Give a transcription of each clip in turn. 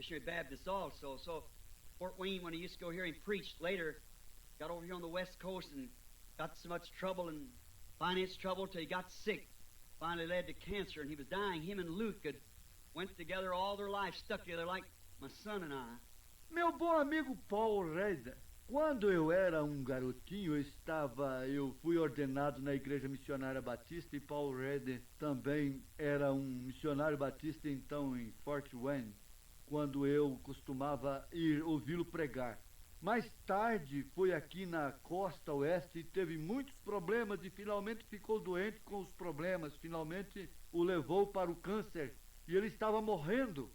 missionary Baptist also. So Fort Wayne, when he used to go here and preach, later got over here on the West Coast and got so much trouble and finance trouble till he got sick. Finally led to cancer, and he was dying. Him and Luke had went together all their life, stuck together like my son and I. Meu bom amigo Paul Reda, quando eu era um garotinho, eu fui ordenado na Igreja Missionária Batista, e Paul Reda também era um missionário batista, então, em Fort Wayne, quando eu costumava ir ouvi-lo pregar. Mais tarde foi aqui na costa oeste e teve muitos problemas e finalmente ficou doente com os problemas. Finalmente o levou para o câncer e ele estava morrendo.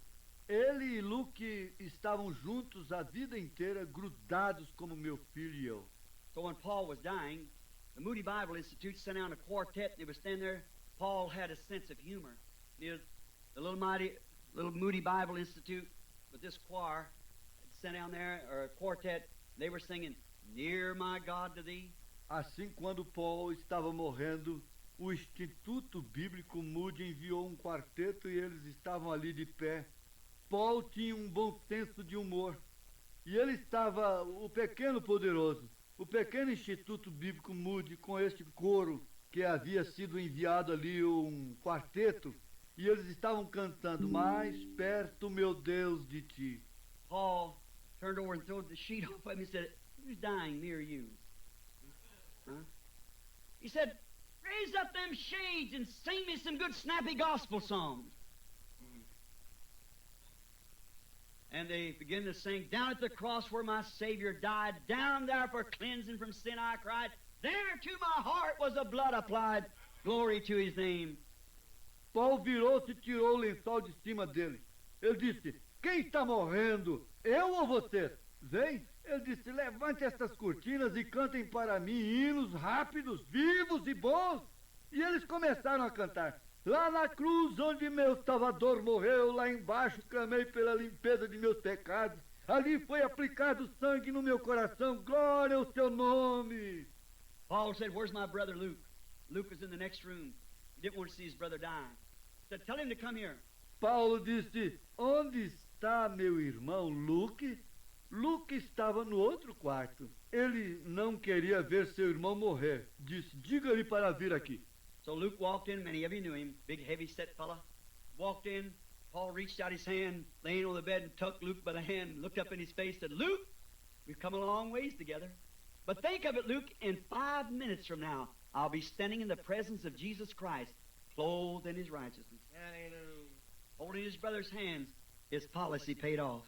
Ele e Luke estavam juntos a vida inteira, grudados como meu filho e eu. So when Paul was dying, the Moody Bible Institute sent out a quartet, and they were standing there. Paul had a sense of humor. The little Moody Bible Institute with this choir sent down there, or a quartet, they were singing, Near My God to Thee. Assim, quando Paul estava morrendo, o Instituto Bíblico Moody enviou um quarteto e eles estavam ali de pé. Paul tinha um bom senso de humor. E ele estava, o pequeno poderoso, o pequeno Instituto Bíblico Moody, com este coro que havia sido enviado ali, um quarteto, e eles estavam cantando, Mais perto, meu Deus, de Ti. Paul turned over and threw the sheet off of him and said, Who's dying near you? Huh? He said, Raise up them shades and sing me some good snappy gospel songs. And they began to sing, Down at the cross where my Savior died, down there for cleansing from sin I cried, there to my heart was the blood applied, glory to His name. Paul virou-se e tirou o lençol de cima dele. Ele disse, quem está morrendo? Eu ou você? Vem. Ele disse, levante estas cortinas e cantem para mim hinos rápidos, vivos e bons. E eles começaram a cantar. Lá na cruz onde meu Salvador morreu, lá embaixo clamei pela limpeza de meus pecados. Ali foi aplicado sangue no meu coração, glória ao seu nome. Paul said, Where's my brother Luke? Luke was in the next room. He didn't want to see his brother die. He said, Tell him to come here. Paulo disse, onde está meu irmão Luke? Luke estava no outro quarto. Ele não queria ver seu irmão morrer. Disse, diga-lhe para vir aqui. So Luke walked in, many of you knew him, big heavy-set fella. Walked in, Paul reached out his hand, laying on the bed, and took Luke by the hand, looked up in his face, said, Luke, we've come a long ways together. But think of it, Luke, in 5 minutes from now, I'll be standing in the presence of Jesus Christ, clothed in His righteousness. Hallelujah. Holding his brother's hands, his policy paid off.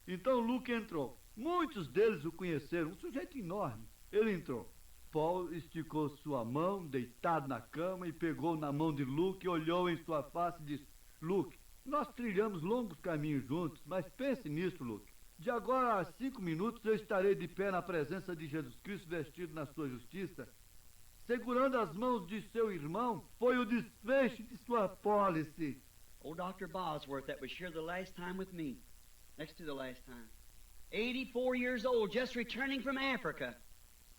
Então Luke entrou. Muitos deles o conheceram, um sujeito enorme. Ele entrou. Paul esticou sua mão, deitado na cama, e pegou na mão de Luke, olhou em sua face e disse, Luke, nós trilhamos longos caminhos juntos, mas pense nisso, Luke. De agora a 5 minutos eu estarei de pé na presença de Jesus Cristo, vestido na sua justiça. Segurando as mãos de seu irmão, foi o desfecho de sua pólice. Old Dr. Bosworth, that was here the last time with me, next to the last time, 84 years old, just returning from Africa.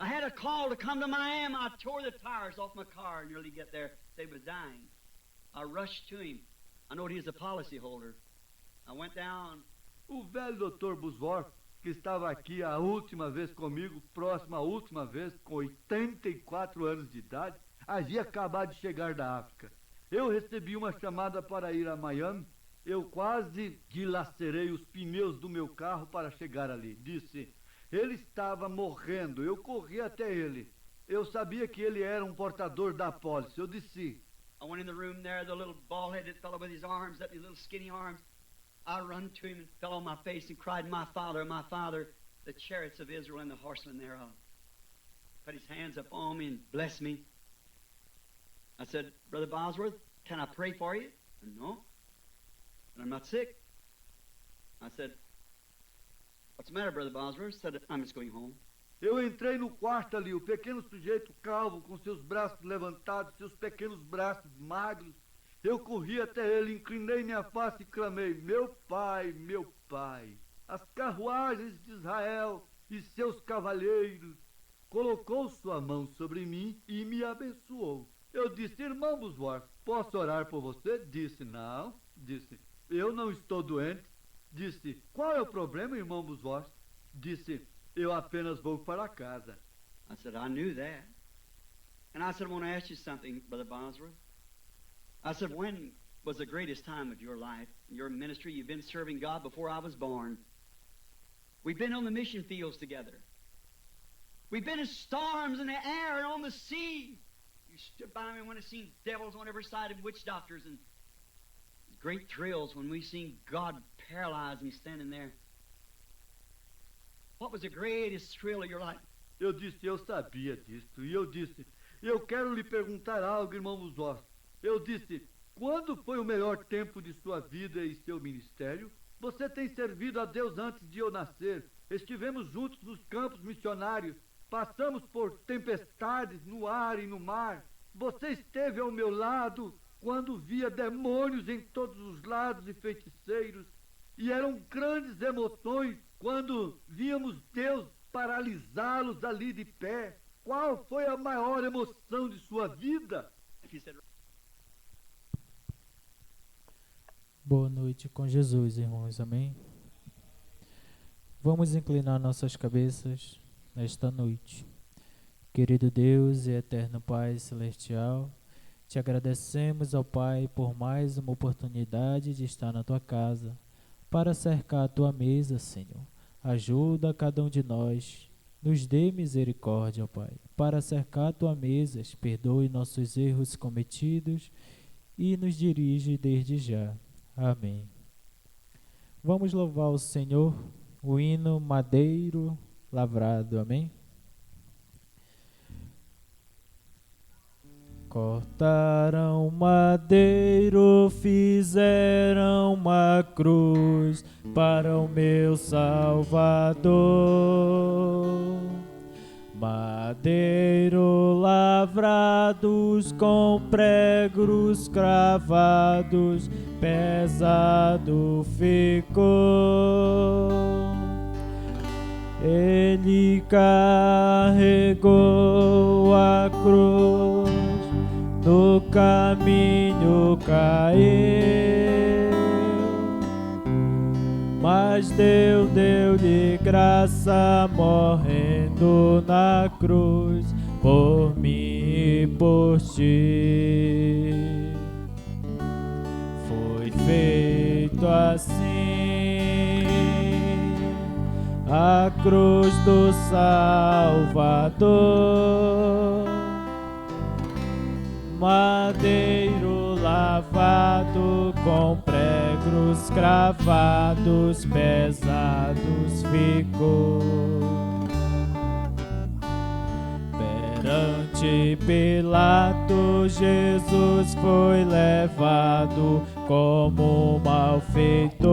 I had a call to come to Miami. I tore the tires off my car and nearly get there. They was dying. I rushed to him. I knowed he was a policy holder. I went down. O velho Dr. Bosworth, que estava aqui a última vez comigo, próximo à última vez, com 84 anos de idade, havia acabado de chegar da África. Eu recebi uma chamada para ir a Miami. Eu quase dilacerei os pneus do meu carro para chegar ali. Disse, ele estava morrendo. Eu corri até ele. Eu sabia que ele era um portador da apólice. Eu disse. I went in the room there, the little bald-headed fellow with his arms up, his little skinny arms. I run to him and fell on my face and cried, my Father, the chariots of Israel and the horsemen thereof. Put his hands up on me and blessed me. I said, Brother Bosworth, can I pray for you? No. And I'm not sick. I said, what's the matter, Brother Bosworth? I said, I'm just going home. Eu entrei no quarto ali, o pequeno sujeito calvo, com seus braços levantados, seus pequenos braços magros. Eu corri até ele, inclinei minha face e clamei, meu pai, as carruagens de Israel e seus cavaleiros. Colocou sua mão sobre mim e me abençoou. Eu disse, irmão Bosworth, posso orar por você? Disse, não. Disse, eu não estou doente. Disse: qual é o problema, irmão Busvós? Disse: eu apenas vou para casa. I said, I knew that. And I said, I want to ask you something, Brother Bosworth. I said, when was the greatest time of your life, your ministry? You've been serving God before I was born. We've been on the mission fields together. We've been in storms in the air and on the sea. You stood by me when I seen devils on every side and witch doctors and great thrills when we seen God paralyze me standing there. What was the greatest thrill of your life? Eu disse: eu sabia disso. E eu disse: eu quero lhe perguntar algo, irmão Busvós. Eu disse: quando foi o melhor tempo de sua vida e seu ministério? Você tem servido a Deus antes de eu nascer. Estivemos juntos nos campos missionários. Passamos por tempestades no ar e no mar. Você esteve ao meu lado quando via demônios em todos os lados e feiticeiros. E eram grandes emoções quando víamos Deus paralisá-los ali de pé. Qual foi a maior emoção de sua vida? Boa noite com Jesus, irmãos. Amém? Vamos inclinar nossas cabeças nesta noite. Querido Deus e eterno Pai celestial, te agradecemos, ó Pai, por mais uma oportunidade de estar na tua casa, para cercar a tua mesa, Senhor. Ajuda cada um de nós, nos dê misericórdia, ó Pai, para cercar a tua mesa, perdoe nossos erros cometidos e nos dirige desde já. Amém. Vamos louvar o Senhor, o hino Madeiro Lavrado. Amém? Cortaram madeiro, fizeram uma cruz para o meu Salvador. Madeiro lavrados com pregos cravados, pesado ficou. Ele carregou a cruz, no caminho caiu, mas Deus deu-lhe graça, morrendo na cruz por mim e por ti. Foi feito assim a cruz do Salvador, madeiro lavado com pregos cravados, pesados ficou. Perante Pilato, Jesus foi levado como malfeitor.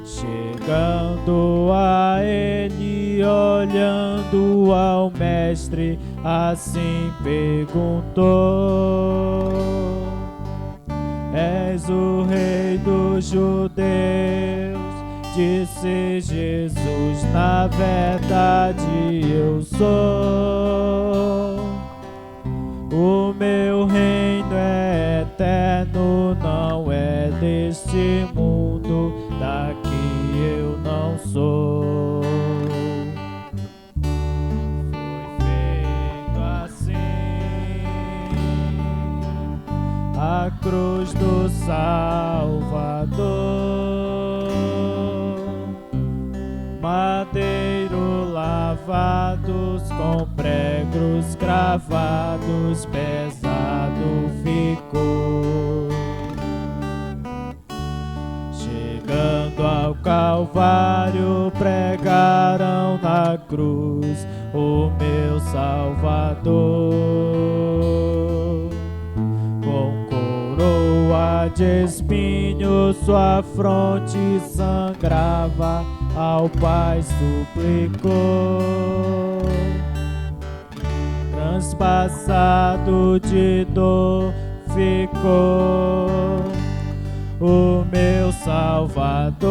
Chegando a ele, olhando ao mestre, assim perguntou: És o rei dos judeus? Disse Jesus: na verdade eu sou. O meu reino é eterno, não é deste mundo, daqui eu não sou. A cruz do Salvador, madeiro lavados com pregos cravados, pesado ficou. Chegando ao Calvário, pregaram na cruz o meu Salvador. Com coroa de espinho sua fronte sangrava, ao Pai suplicou. Transpassado de dor ficou o meu Salvador.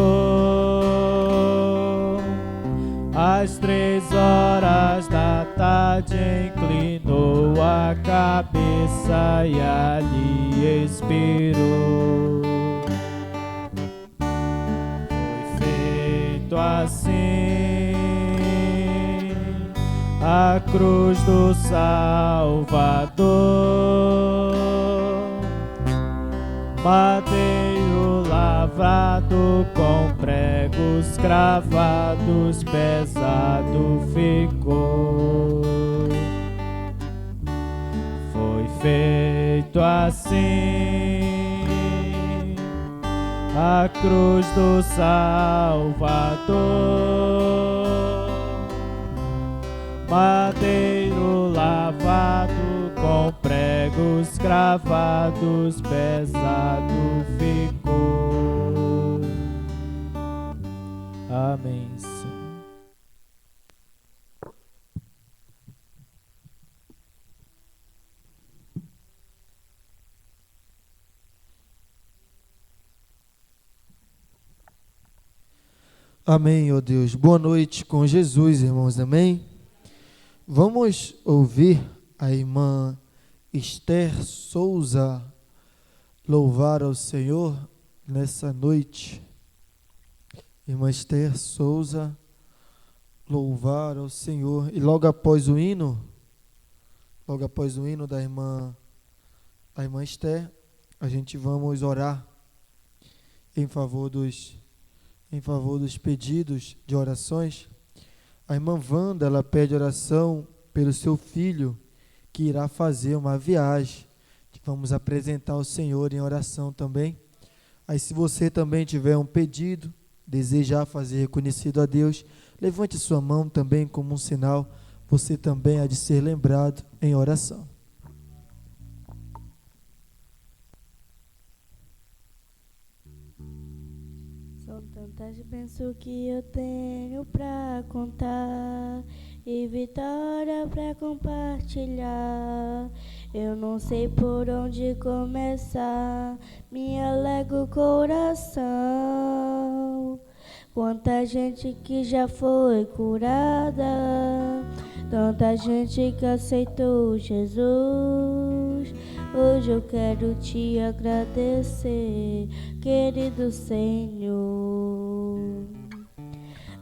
Às 3 horas da tarde inclinou a cabeça e ali expirou. assim a cruz do Salvador, madeiro lavrado com pregos cravados, pesado ficou. Foi feito assim a cruz do Salvador, madeiro lavado com pregos cravados, pesado ficou. Amém, Senhor. Amém, ó Deus. Boa noite com Jesus, irmãos. Amém. Vamos ouvir a irmã Esther Souza louvar ao Senhor nessa noite. Irmã Esther Souza louvar ao Senhor. E logo após o hino da irmã Esther, a gente vamos orar em favor dos pedidos de orações. A irmã Wanda, ela pede oração pelo seu filho, que irá fazer uma viagem, que vamos apresentar ao Senhor em oração também. Aí, se você também tiver um pedido, desejar fazer reconhecido a Deus, levante sua mão também como um sinal, você também há de ser lembrado em oração. São tantas bênçãos que eu tenho pra contar e vitória pra compartilhar. Eu não sei por onde começar, me alegra o coração. Quanta gente que já foi curada, tanta gente que aceitou Jesus. Hoje eu quero te agradecer, querido Senhor.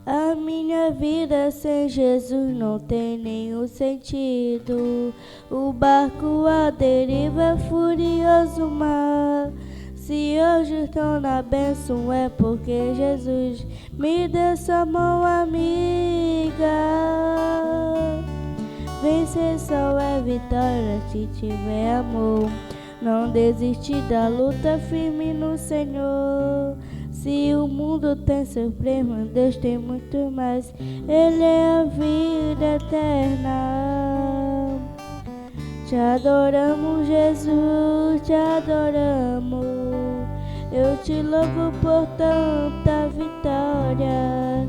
A minha vida sem Jesus não tem nenhum sentido. O barco à deriva, furioso mar. Se hoje estou na bênção é porque Jesus me deu sua mão amiga. Vencer só é vitória se tiver amor. Não desistir da luta, firme no Senhor. Se o mundo tem seus problemas, Deus tem muito mais. Ele é a vida eterna. Te adoramos, Jesus, te adoramos. Eu te louvo por tanta vitória.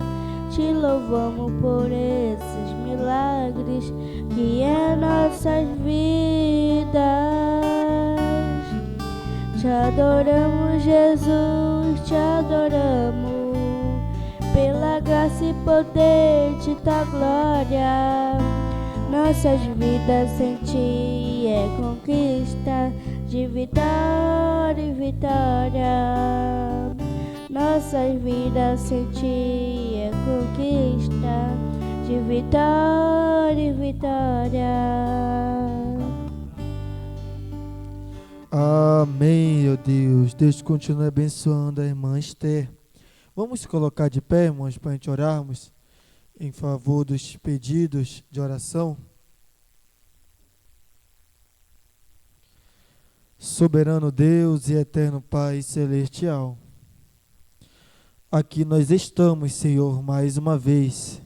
Te louvamos por esses milagres que é nossas vidas. Te adoramos, Jesus, te adoramos. Pela graça e poder de tua glória. Nossas vidas sem ti é conquista de vitória em vitória. Nossas vidas sem ti é conquista de vitória em vitória. Amém, ó Deus. Deus continue abençoando a irmã Esther. Vamos se colocar de pé, irmãos, para a gente orarmos em favor dos pedidos de oração. Soberano Deus e eterno Pai celestial, aqui nós estamos, Senhor, mais uma vez.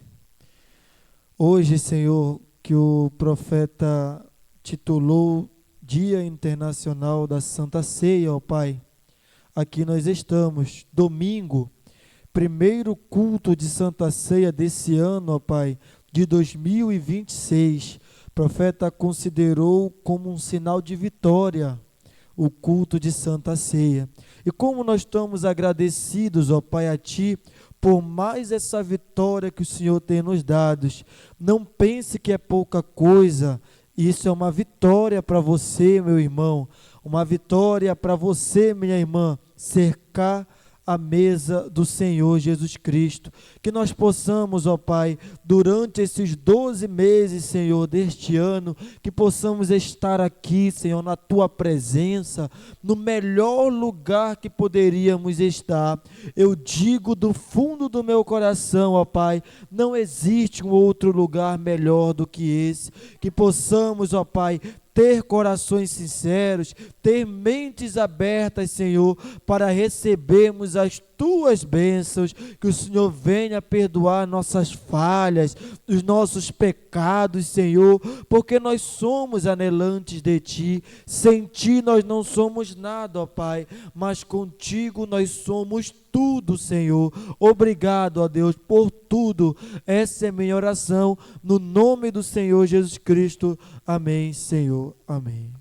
Hoje, Senhor, que o profeta titulou Dia Internacional da Santa Ceia, ó Pai. Aqui nós estamos, domingo, primeiro culto de Santa Ceia desse ano, ó Pai, de 2026. O profeta considerou como um sinal de vitória o culto de Santa Ceia. E como nós estamos agradecidos, ó Pai, a Ti, por mais essa vitória que o Senhor tem nos dado. Não pense que é pouca coisa, isso é uma vitória para você, meu irmão, uma vitória para você, minha irmã, cercar à mesa do Senhor Jesus Cristo. Que nós possamos, ó Pai, durante esses 12 meses, Senhor, deste ano, que possamos estar aqui, Senhor, na Tua presença, no melhor lugar que poderíamos estar. Eu digo do fundo do meu coração, ó Pai, não existe um outro lugar melhor do que esse. Que possamos, ó Pai, ter corações sinceros, ter mentes abertas, Senhor, para recebermos as Tuas bênçãos, que o Senhor venha perdoar nossas falhas, os nossos pecados, Senhor, porque nós somos anelantes de Ti. Sem Ti nós não somos nada, ó Pai, mas contigo nós somos tudo, Senhor. Obrigado, ó Deus, por tudo. Essa é a minha oração, no nome do Senhor Jesus Cristo. Amém, Senhor. Amém.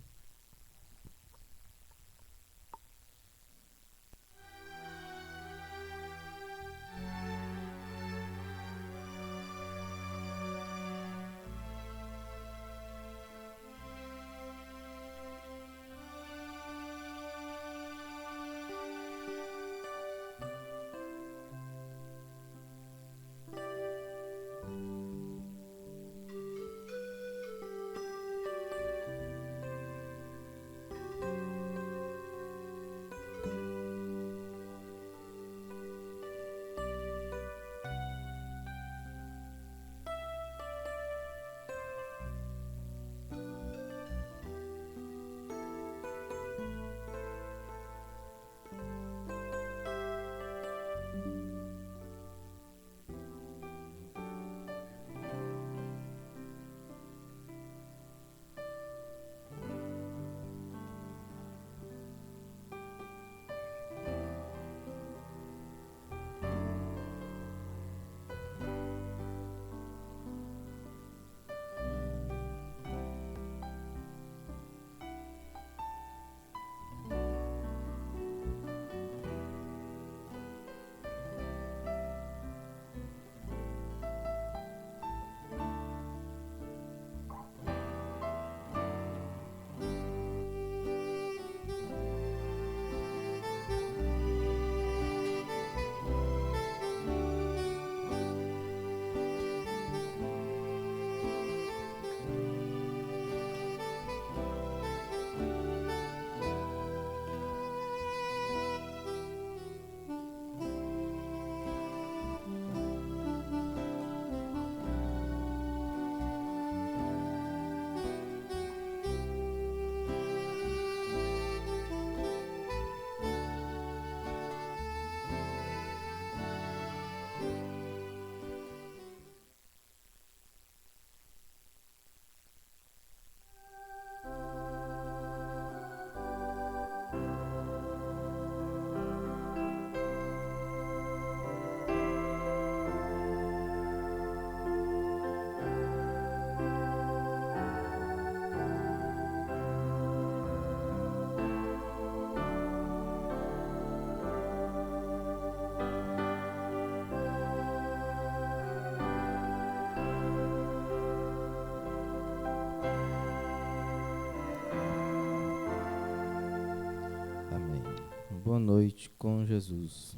Boa noite com Jesus.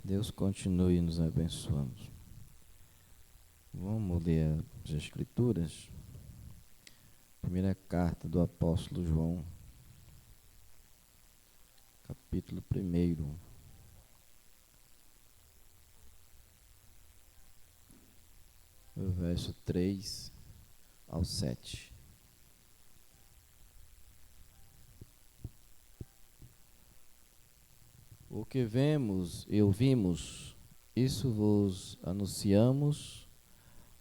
Deus continue nos abençoando. Vamos ler as Escrituras. Primeira carta do apóstolo João, capítulo 1. O verso 3 ao 7. O que vemos e ouvimos, isso vos anunciamos,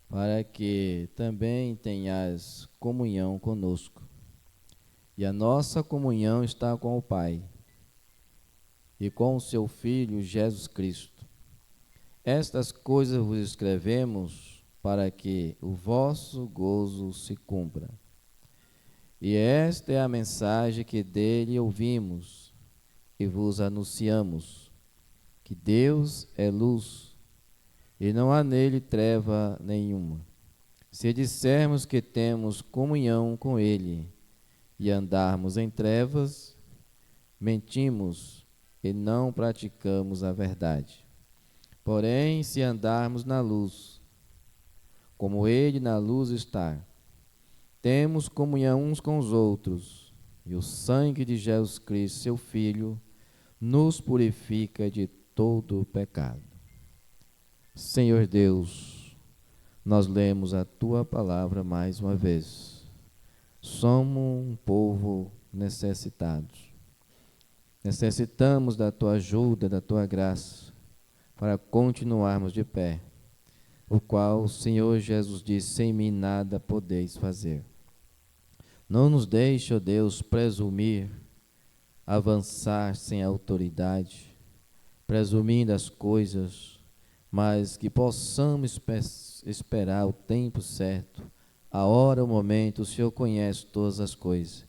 para que também tenhais comunhão conosco. E a nossa comunhão está com o Pai e com o seu Filho Jesus Cristo. Estas coisas vos escrevemos para que o vosso gozo se cumpra. E esta é a mensagem que dele ouvimos e vos anunciamos, que Deus é luz, e não há nele treva nenhuma. Se dissermos que temos comunhão com ele, e andarmos em trevas, mentimos e não praticamos a verdade. Porém, se andarmos na luz, como Ele na luz está, temos comunhão uns com os outros, e o sangue de Jesus Cristo, seu Filho, nos purifica de todo o pecado. Senhor Deus, nós lemos a Tua palavra mais uma vez. Somos um povo necessitado. Necessitamos da Tua ajuda, da Tua graça, para continuarmos de pé, o qual o Senhor Jesus disse: sem mim nada podeis fazer. Não nos deixe, ó Deus, presumir, avançar sem autoridade, presumindo as coisas, mas que possamos esperar o tempo certo, a hora, o momento. O Senhor conhece todas as coisas.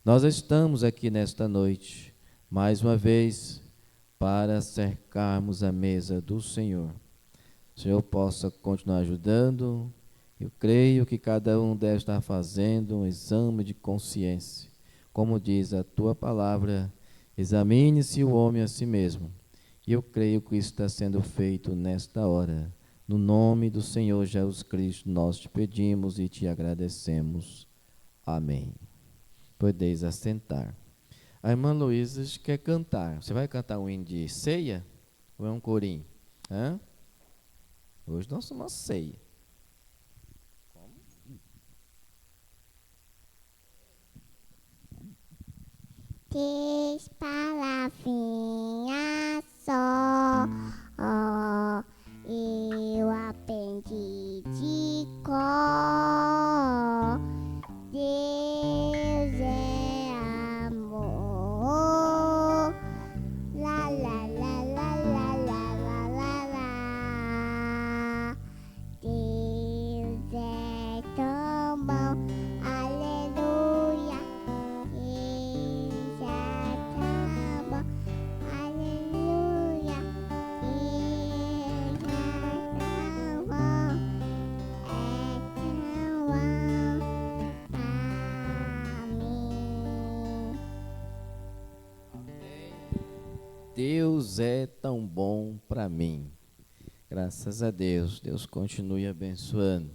Nós estamos aqui nesta noite, mais uma vez, para cercarmos a mesa do Senhor. O Senhor possa continuar ajudando. Eu creio que cada um deve estar fazendo um exame de consciência. Como diz a Tua palavra, examine-se o homem a si mesmo. E eu creio que isso está sendo feito nesta hora. No nome do Senhor Jesus Cristo, nós te pedimos e te agradecemos. Amém. Podeis assentar. A irmã Luísa quer cantar. Você vai cantar um hino de ceia? Ou é um corinho? Hã? Hoje nós somos uma ceia. Três palavrinhas só, eu aprendi de cor. Deus é amor, lá, lá, lá, lá, lá, lá, lá, lá, lá. Deus é tão bom, aleluia. Deus é tão bom, aleluia. Deus é tão bom, pra mim. Deus é tão bom para mim. Graças a Deus, Deus continue abençoando.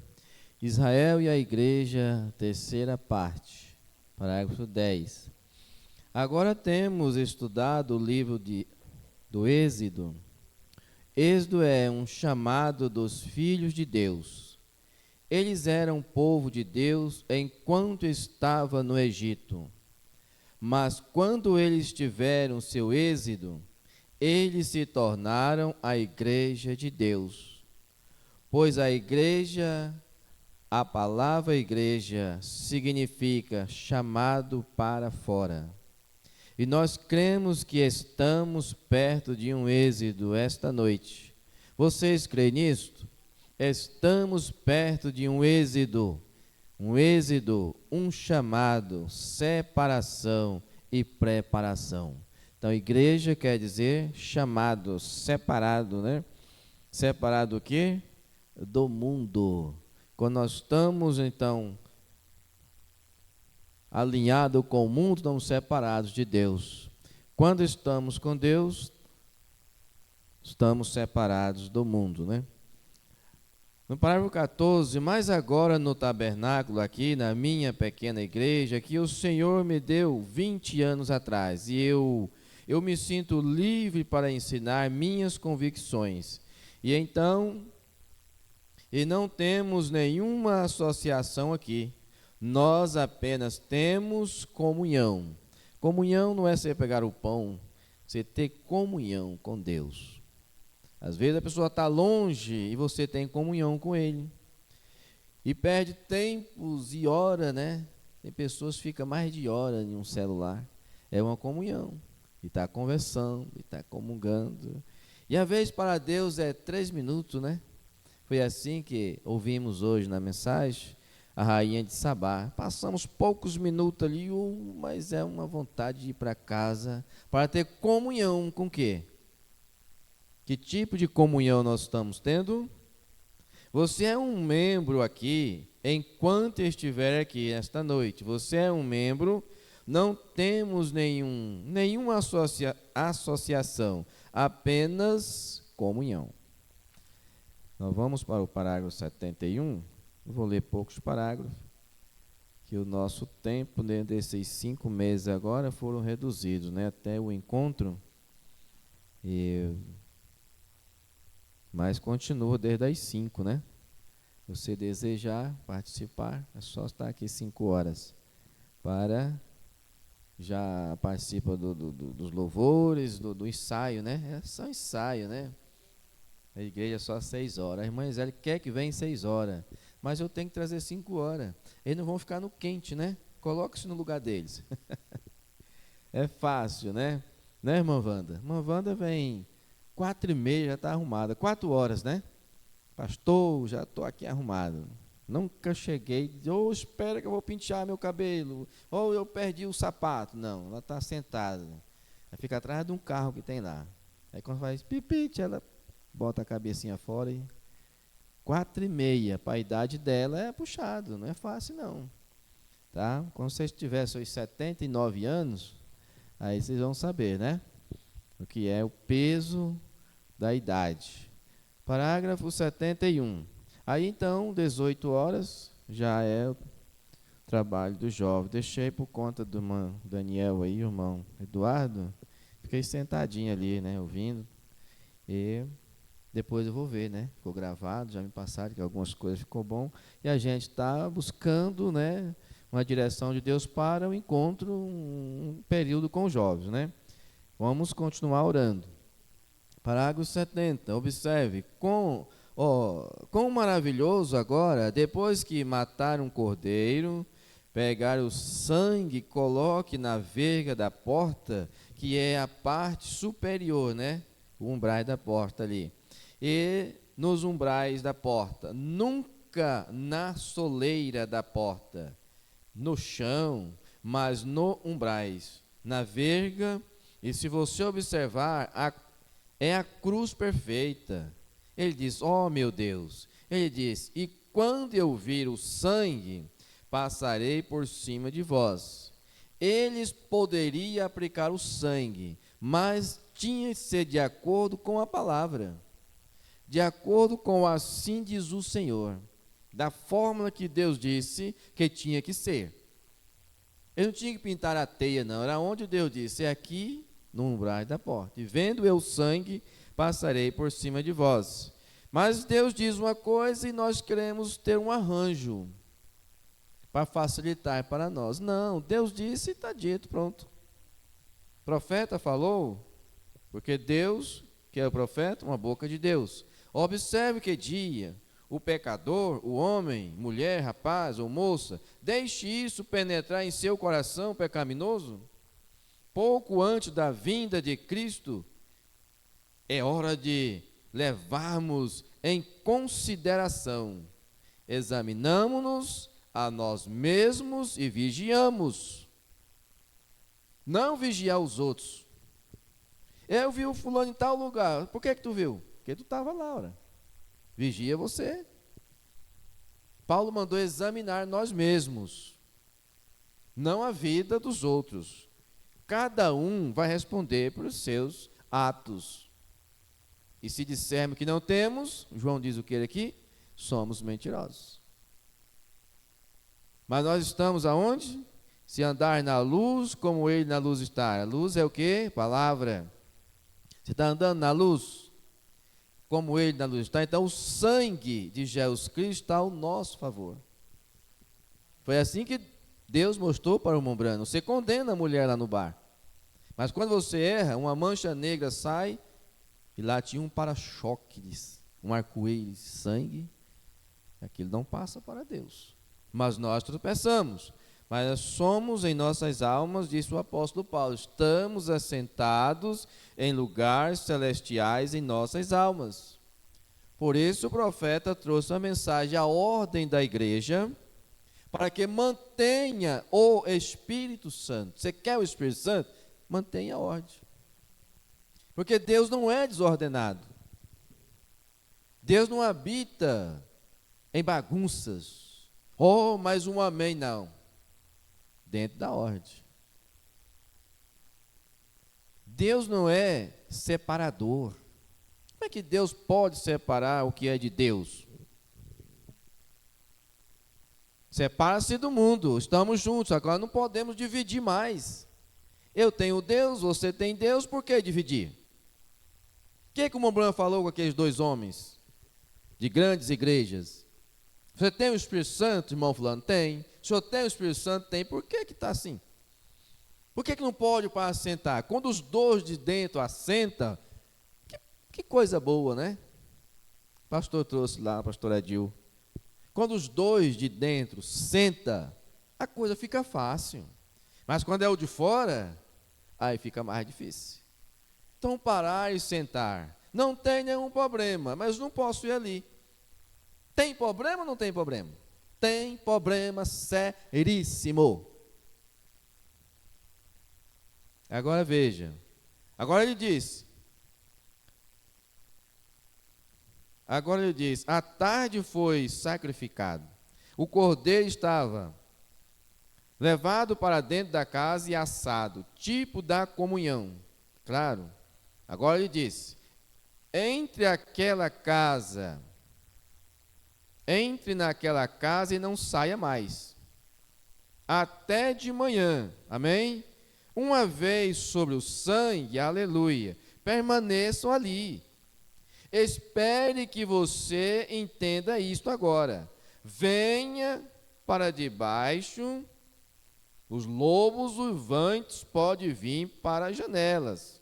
Israel e a igreja, terceira parte, parágrafo 10. Agora temos estudado o livro do Êxodo. Êxodo é um chamado dos filhos de Deus. Eles eram povo de Deus enquanto estava no Egito. Mas quando eles tiveram seu êxodo, eles se tornaram a igreja de Deus. Pois a palavra igreja significa chamado para fora. E nós cremos que estamos perto de um êxodo esta noite. Vocês creem nisto? Estamos perto de um êxodo, um chamado, separação e preparação. Então, igreja quer dizer chamado, separado, né? Separado o quê? Do mundo. Quando nós estamos, então, alinhados com o mundo, estamos separados de Deus. Quando estamos com Deus, estamos separados do mundo, né? No parágrafo 14, mas agora no tabernáculo aqui, na minha pequena igreja, que o Senhor me deu 20 anos atrás, e eu me sinto livre para ensinar minhas convicções. E então, não temos nenhuma associação aqui, nós apenas temos comunhão. Comunhão não é você pegar o pão, você ter comunhão com Deus. Às vezes a pessoa está longe e você tem comunhão com Ele. E perde tempos e horas, né? Tem pessoas que ficam mais de hora em um celular. É uma comunhão. E está conversando, e está comungando. E às vezes para Deus é 3 minutos, né? Foi assim que ouvimos hoje na mensagem a rainha de Sabá. Passamos poucos minutos ali, mas é uma vontade de ir para casa para ter comunhão com o quê? Que tipo de comunhão nós estamos tendo? Você é um membro aqui, enquanto estiver aqui esta noite. Você é um membro não temos nenhuma associação, apenas comunhão. Nós vamos para o parágrafo 71, eu vou ler poucos parágrafos, que o nosso tempo dentro desses 5 meses agora foram reduzidos, né, até o encontro, mas continua desde as 5, né? Você desejar participar, é só estar aqui 5 horas, já participa dos louvores, do ensaio, né? É só ensaio, né? A igreja é só 6 horas. A irmã Isele quer que venha 6 horas, mas eu tenho que trazer 5 horas. Eles não vão ficar no quente, né? Coloque-se no lugar deles. É fácil, né? Né, irmã Wanda? Irmã Wanda vem 4h30, já está arrumada. 4 horas, né? Pastor, já estou aqui arrumado. Nunca cheguei, ou espera que eu vou pentear meu cabelo, ou eu perdi o sapato. Não, ela está sentada. Ela fica atrás de um carro que tem lá. Aí quando faz pipite, ela bota a cabecinha fora e 4h30, para a idade dela é puxado, não é fácil não. Tá? Quando vocês tiverem seus 79 anos, aí vocês vão saber, né? O que é o peso da idade. Parágrafo 71. Aí então, 18 horas, já é o trabalho do jovem. Deixei por conta do irmão Daniel aí, irmão Eduardo. Fiquei sentadinho ali, né, ouvindo. E depois eu vou ver, né? Ficou gravado, já me passaram que algumas coisas ficou bom. E a gente está buscando, né, uma direção de Deus para o encontro, um período com os jovens, né? Vamos continuar orando. Parágrafo 70, observe, quão maravilhoso agora, depois que matar um cordeiro, pegar o sangue, coloque na verga da porta, que é a parte superior, né? O umbrais da porta ali. E nos umbrais da porta, nunca na soleira da porta, no chão, mas no umbrais, na verga. E se você observar, é a cruz perfeita. Ele diz, ó meu Deus, ele diz, e quando eu vir o sangue, passarei por cima de vós. Eles poderiam aplicar o sangue, mas tinha que ser de acordo com a palavra, de acordo com assim diz o Senhor, da fórmula que Deus disse que tinha que ser. Ele não tinha que pintar a teia, não, era onde Deus disse, é aqui no umbral da porta, e vendo eu o sangue, passarei por cima de vós. Mas Deus diz uma coisa e nós queremos ter um arranjo para facilitar para nós. Não, Deus disse e está dito, pronto. O profeta falou, porque Deus, que é o profeta, uma boca de Deus. Observe que dia o pecador, o homem, mulher, rapaz ou moça, deixe isso penetrar em seu coração pecaminoso. Pouco antes da vinda de Cristo, é hora de levarmos em consideração, examinamos-nos a nós mesmos e vigiamos. Não vigiar os outros. Eu vi o fulano em tal lugar. Por que tu viu? Porque tu estava lá, ora. Vigia você. Paulo mandou examinar nós mesmos, não a vida dos outros. Cada um vai responder pelos seus atos. E se dissermos que não temos, João diz o que aqui? Somos mentirosos. Mas nós estamos aonde? Se andar na luz, como ele na luz está. A luz é o quê? Palavra. Você está andando na luz, como ele na luz está. Então o sangue de Jesus Cristo está ao nosso favor. Foi assim que Deus mostrou para o irmão Brano. Você condena a mulher lá no bar. Mas quando você erra, uma mancha negra sai, e lá tinha um para-choque, um arco-íris de sangue. Aquilo não passa para Deus. Mas nós tropeçamos. Mas somos em nossas almas, disse o apóstolo Paulo, estamos assentados em lugares celestiais em nossas almas. Por isso o profeta trouxe a mensagem, a ordem da igreja, para que mantenha o Espírito Santo. Você quer o Espírito Santo? Mantenha a ordem. Porque Deus não é desordenado. Deus não habita em bagunças. Oh, mais um amém, não. Dentro da ordem. Deus não é separador. Como é que Deus pode separar o que é de Deus? Separa-se do mundo, estamos juntos, agora não podemos dividir mais. Eu tenho Deus, você tem Deus, por que dividir? O que o Montblanc falou com aqueles dois homens de grandes igrejas? Você tem o Espírito Santo, irmão fulano? Tem. O senhor tem o Espírito Santo? Tem. Por que está assim? Por que não pode para assentar? Quando os dois de dentro assentam, que coisa boa, né? O pastor trouxe lá, pastor Adil. Quando os dois de dentro sentam, a coisa fica fácil. Mas quando é o de fora, aí fica mais difícil. Então parar e sentar. Não tem nenhum problema, mas não posso ir ali. Tem problema ou não tem problema? Tem problema seríssimo. Agora veja. Agora ele diz, à tarde foi sacrificado. O cordeiro estava levado para dentro da casa e assado, tipo da comunhão. Claro. Agora ele diz, entre naquela casa e não saia mais, até de manhã, amém? Uma vez sobre o sangue, aleluia, permaneçam ali. Espere que você entenda isto agora. Venha para debaixo, os lobos uivantes podem vir para as janelas.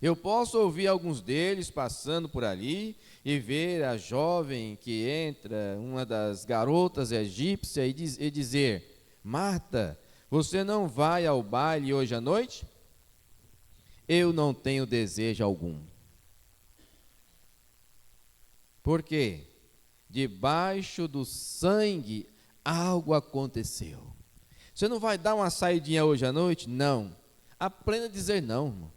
Eu posso ouvir alguns deles passando por ali e ver a jovem que entra, uma das garotas egípcias, e dizer, Marta, você não vai ao baile hoje à noite? Eu não tenho desejo algum. Por quê? Debaixo do sangue algo aconteceu. Você não vai dar uma saidinha hoje à noite? Não. Aprenda a dizer não, irmão.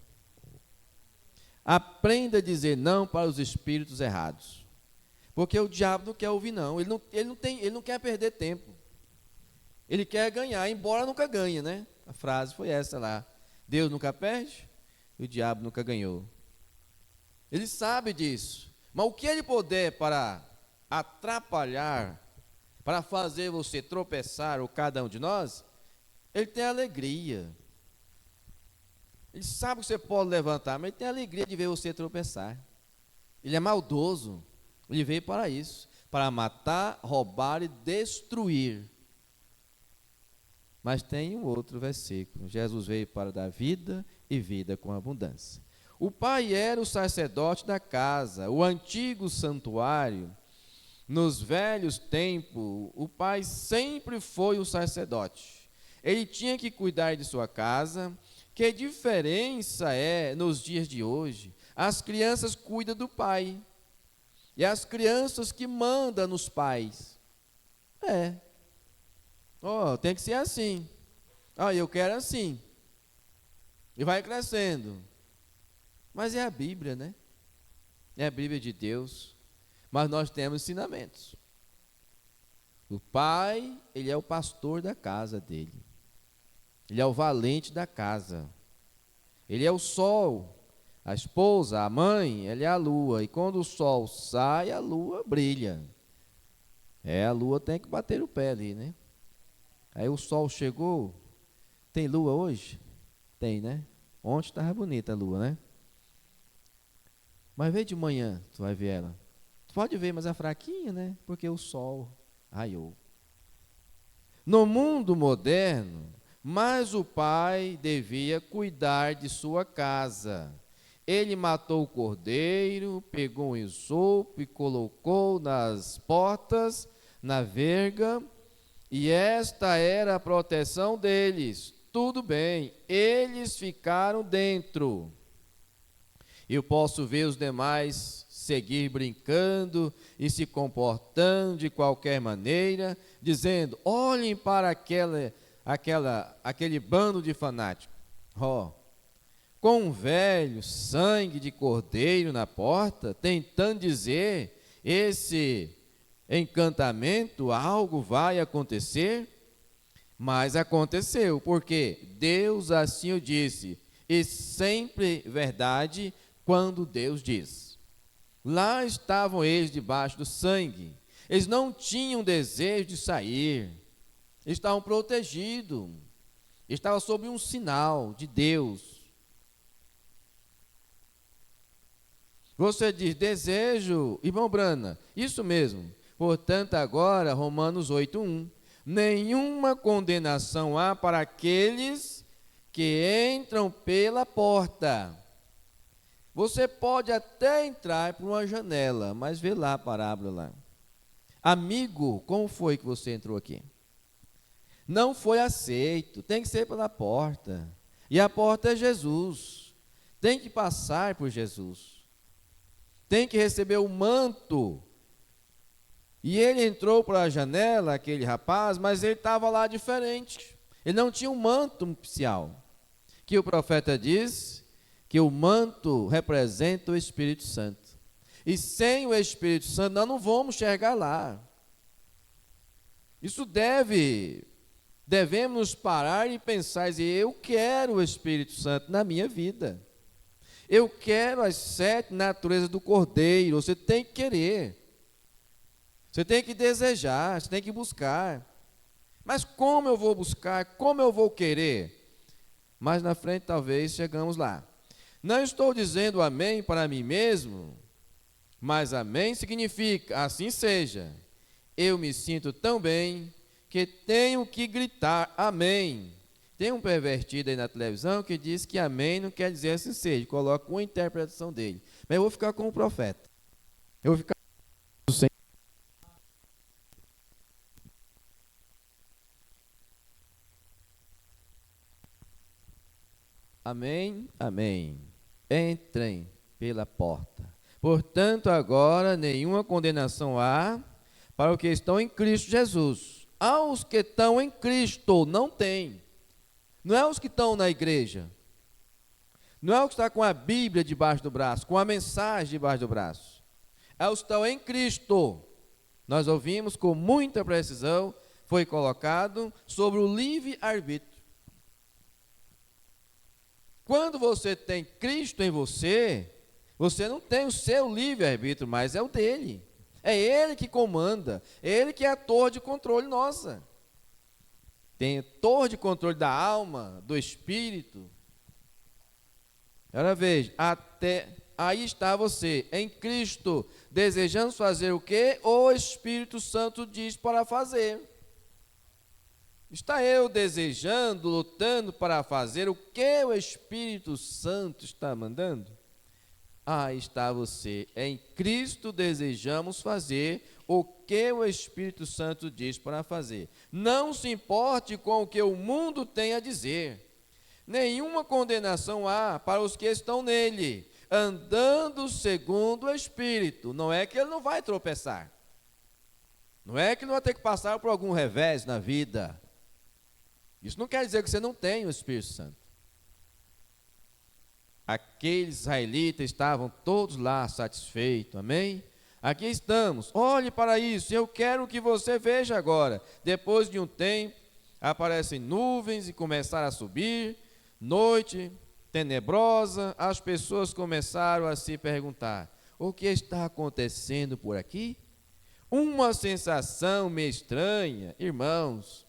Aprenda a dizer não para os espíritos errados. Porque o diabo não quer ouvir não. Ele não quer perder tempo. Ele quer ganhar, embora nunca ganhe, né? A frase foi essa lá. Deus nunca perde, e o diabo nunca ganhou. Ele sabe disso. Mas o que ele puder para atrapalhar, para fazer você tropeçar, ou cada um de nós, ele tem alegria. Ele sabe que você pode levantar, mas ele tem alegria de ver você tropeçar. Ele é maldoso. Ele veio para isso, para matar, roubar e destruir. Mas tem um outro versículo. Jesus veio para dar vida e vida com abundância. O pai era o sacerdote da casa, o antigo santuário. Nos velhos tempos, o pai sempre foi o sacerdote. Ele tinha que cuidar de sua casa. Que diferença é nos dias de hoje? As crianças cuidam do pai. E as crianças que mandam nos pais. Tem que ser assim. Eu quero assim. E vai crescendo. Mas é a Bíblia, né? É a Bíblia de Deus. Mas nós temos ensinamentos. O pai, ele é o pastor da casa dele. Ele é o valente da casa. Ele é o sol. A esposa, a mãe, ele é a lua. E quando o sol sai, a lua brilha. A lua tem que bater o pé ali, né? Aí o sol chegou. Tem lua hoje? Tem, né? Ontem estava bonita a lua, né? Mas vê de manhã, tu vai ver ela. Tu pode ver, mas é fraquinha, né? Porque o sol raiou. No mundo moderno, mas o pai devia cuidar de sua casa. Ele matou o cordeiro, pegou um isopo e colocou nas portas, na verga, e esta era a proteção deles. Tudo bem, eles ficaram dentro. Eu posso ver os demais seguir brincando e se comportando de qualquer maneira, dizendo, olhem para aquele bando de fanáticos. Com um velho sangue de cordeiro na porta, tentando dizer, esse encantamento, algo vai acontecer, mas aconteceu, porque Deus assim o disse, e sempre verdade quando Deus diz. Lá estavam eles debaixo do sangue. Eles não tinham desejo de sair. Eles estavam protegidos. Estavam sob um sinal de Deus. Você diz, desejo, irmão Brana, isso mesmo. Portanto, agora, Romanos 8:1, nenhuma condenação há para aqueles que entram pela porta. Você pode até entrar por uma janela, mas vê lá a parábola lá. Amigo, como foi que você entrou aqui? Não foi aceito, tem que ser pela porta. E a porta é Jesus. Tem que passar por Jesus. Tem que receber o manto. E ele entrou pela janela, aquele rapaz, mas ele estava lá diferente. Ele não tinha um manto nupcial. Que o profeta diz que o manto representa o Espírito Santo. E sem o Espírito Santo nós não vamos chegar lá. Isso devemos parar e pensar e dizer, eu quero o Espírito Santo na minha vida. Eu quero as 7 naturezas do Cordeiro. Você tem que querer. Você tem que desejar, você tem que buscar. Mas como eu vou buscar? Como eu vou querer? Mais na frente talvez chegamos lá. Não estou dizendo amém para mim mesmo, mas amém significa, assim seja. Eu me sinto tão bem que tenho que gritar amém. Tem um pervertido aí na televisão que diz que amém não quer dizer assim seja, coloca uma interpretação dele. Mas eu vou ficar com o profeta. Eu vou ficar com o Senhor. Amém, amém. Entrem pela porta. Portanto, agora nenhuma condenação há para os que estão em Cristo Jesus. Aos que estão em Cristo, não tem. Não é os que estão na igreja. Não é os que estão com a Bíblia debaixo do braço, com a mensagem debaixo do braço. É os que estão em Cristo. Nós ouvimos com muita precisão, foi colocado sobre o livre-arbítrio. Quando você tem Cristo em você, você não tem o seu livre-arbítrio, mas é o dele. É ele que comanda, é ele que é a torre de controle nossa. Tem torre de controle da alma, do espírito. Agora veja, até aí está você, em Cristo, desejando fazer o que o Espírito Santo diz para fazer. Está eu desejando, lutando para fazer o que o Espírito Santo está mandando? Aí está você, em Cristo desejamos fazer o que o Espírito Santo diz para fazer. Não se importe com o que o mundo tem a dizer. Nenhuma condenação há para os que estão nele, andando segundo o Espírito. Não é que ele não vai tropeçar. Não é que não vai ter que passar por algum revés na vida. Isso não quer dizer que você não tem o Espírito Santo. Aqueles israelitas estavam todos lá satisfeitos, amém? Aqui estamos, olhe para isso, eu quero que você veja agora. Depois de um tempo, aparecem nuvens e começaram a subir, noite tenebrosa, as pessoas começaram a se perguntar, o que está acontecendo por aqui? Uma sensação meio estranha, irmãos,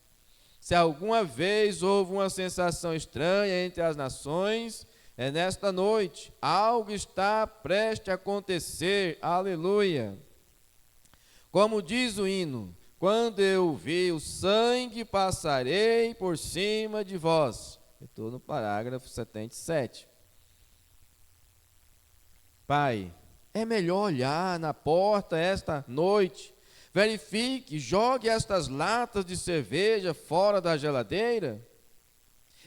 se alguma vez houve uma sensação estranha entre as nações, é nesta noite, algo está prestes a acontecer, aleluia. Como diz o hino, quando eu vi o sangue, passarei por cima de vós. Eu estou no parágrafo 77. Pai, é melhor olhar na porta esta noite, verifique, jogue estas latas de cerveja fora da geladeira,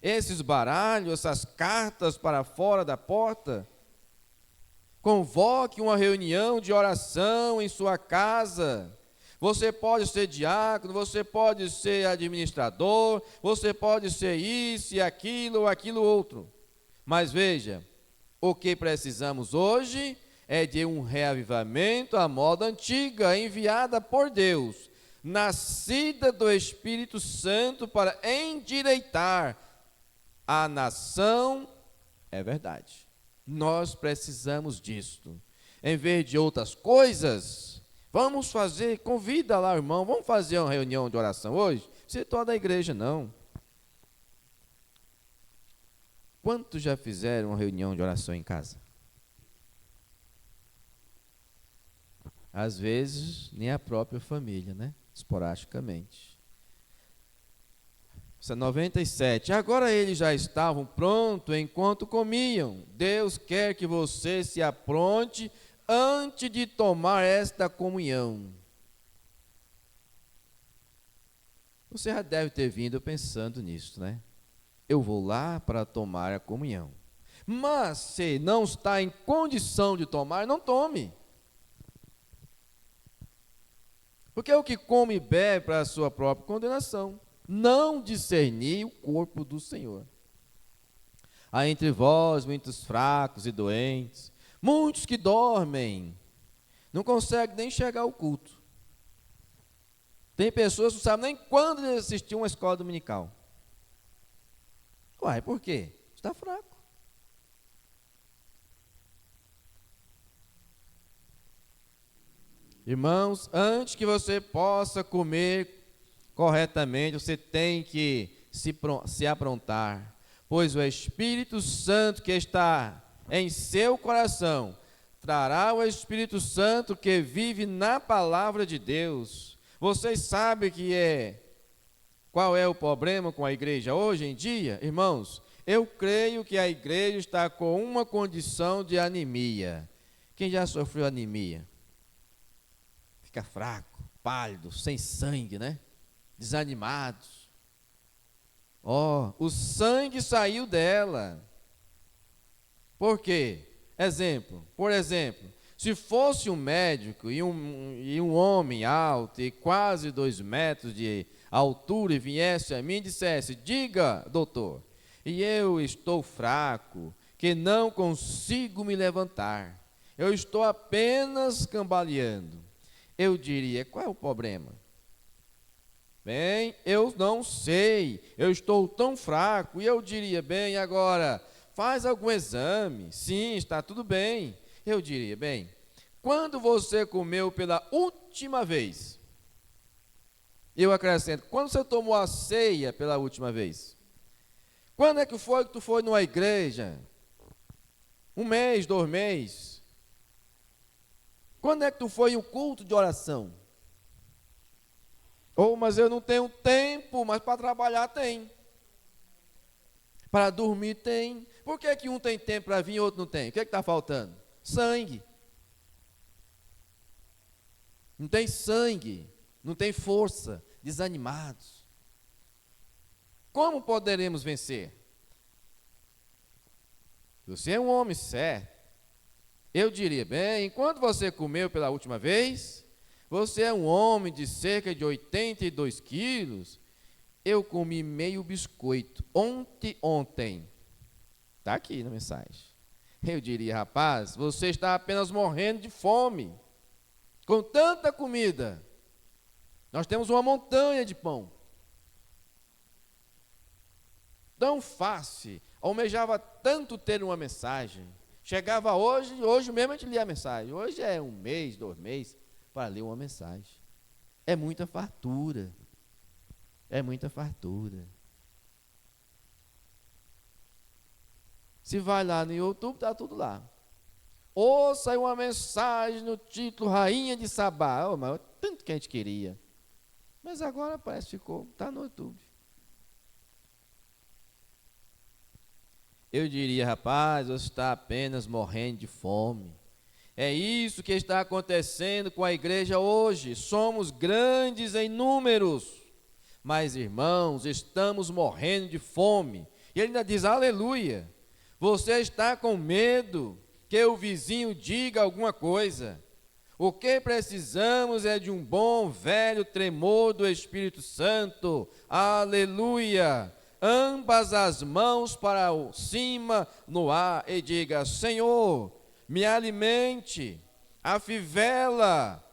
esses baralhos, essas cartas para fora da porta. Convoque uma reunião de oração em sua casa. Você pode ser diácono, você pode ser administrador, você pode ser isso e aquilo ou aquilo outro. Mas veja, o que precisamos hoje é de um reavivamento à moda antiga, enviada por Deus, nascida do Espírito Santo para endireitar a nação É verdade. Nós precisamos disto. Em vez de outras coisas, vamos fazer, convida lá o irmão, vamos fazer uma reunião de oração hoje? Você toda a igreja, não. Quantos já fizeram uma reunião de oração em casa? Às vezes, nem a própria família, né? Esporadicamente. Essa 97. Agora eles já estavam prontos enquanto comiam. Deus quer que você se apronte antes de tomar esta comunhão. Você já deve ter vindo pensando nisso, né? Eu vou lá para tomar a comunhão. Mas se não está em condição de tomar, não tome. Porque o que come e bebe para a sua própria condenação. Não discernir o corpo do Senhor. Há entre vós muitos fracos e doentes, muitos que dormem, não conseguem nem chegar ao culto. Tem pessoas que não sabem nem quando eles assistir uma escola dominical. Uai, por quê? Está fraco. Irmãos, antes que você possa comer corretamente, você tem que se aprontar, pois o Espírito Santo que está em seu coração trará o Espírito Santo que vive na palavra de Deus. Vocês sabem qual é o problema com a igreja hoje em dia? Irmãos, eu creio que a igreja está com uma condição de anemia. Quem já sofreu anemia? Fica fraco, pálido, sem sangue, né? Desanimados. O sangue saiu dela. Por quê? Por exemplo, se fosse um médico e um homem alto e quase 2 metros de altura e viesse a mim e dissesse: diga, doutor, e eu estou fraco, que não consigo me levantar, eu estou apenas cambaleando, eu diria: qual é o problema? Bem, eu não sei, eu estou tão fraco. E eu diria: bem, agora, faz algum exame. Sim, está tudo bem. Eu diria: bem, quando você comeu pela última vez? Eu acrescento: quando você tomou a ceia pela última vez? Quando é que foi que tu foi numa igreja? 1 mês, 2 meses? Quando é que tu foi em um culto de oração? Mas eu não tenho tempo, mas para trabalhar tem. Para dormir tem. Por que um tem tempo para vir e outro não tem? O que está faltando? Sangue. Não tem sangue, não tem força, desanimados. Como poderemos vencer? Você é um homem certo. Eu diria: bem, enquanto você comeu pela última vez, você é um homem de cerca de 82 quilos. Eu comi meio biscoito ontem. Está aqui na mensagem. Eu diria: rapaz, você está apenas morrendo de fome. Com tanta comida. Nós temos uma montanha de pão. Tão fácil. Almejava tanto ter uma mensagem. Chegava hoje mesmo a gente lia a mensagem. Hoje é 1 mês, 2 meses. Para ler uma mensagem. É muita fartura. É muita fartura. Se vai lá no YouTube, está tudo lá. Ouça uma mensagem no título Rainha de Sabá. Mas tanto que a gente queria. Mas agora parece que está no YouTube. Eu diria: rapaz, você está apenas morrendo de fome. É isso que está acontecendo com a igreja hoje. Somos grandes em números, mas, irmãos, estamos morrendo de fome. E ele ainda diz: aleluia. Você está com medo que o vizinho diga alguma coisa. O que precisamos é de um bom velho tremor do Espírito Santo. Aleluia. Ambas as mãos para cima no ar e diga: Senhor, me alimente, afivela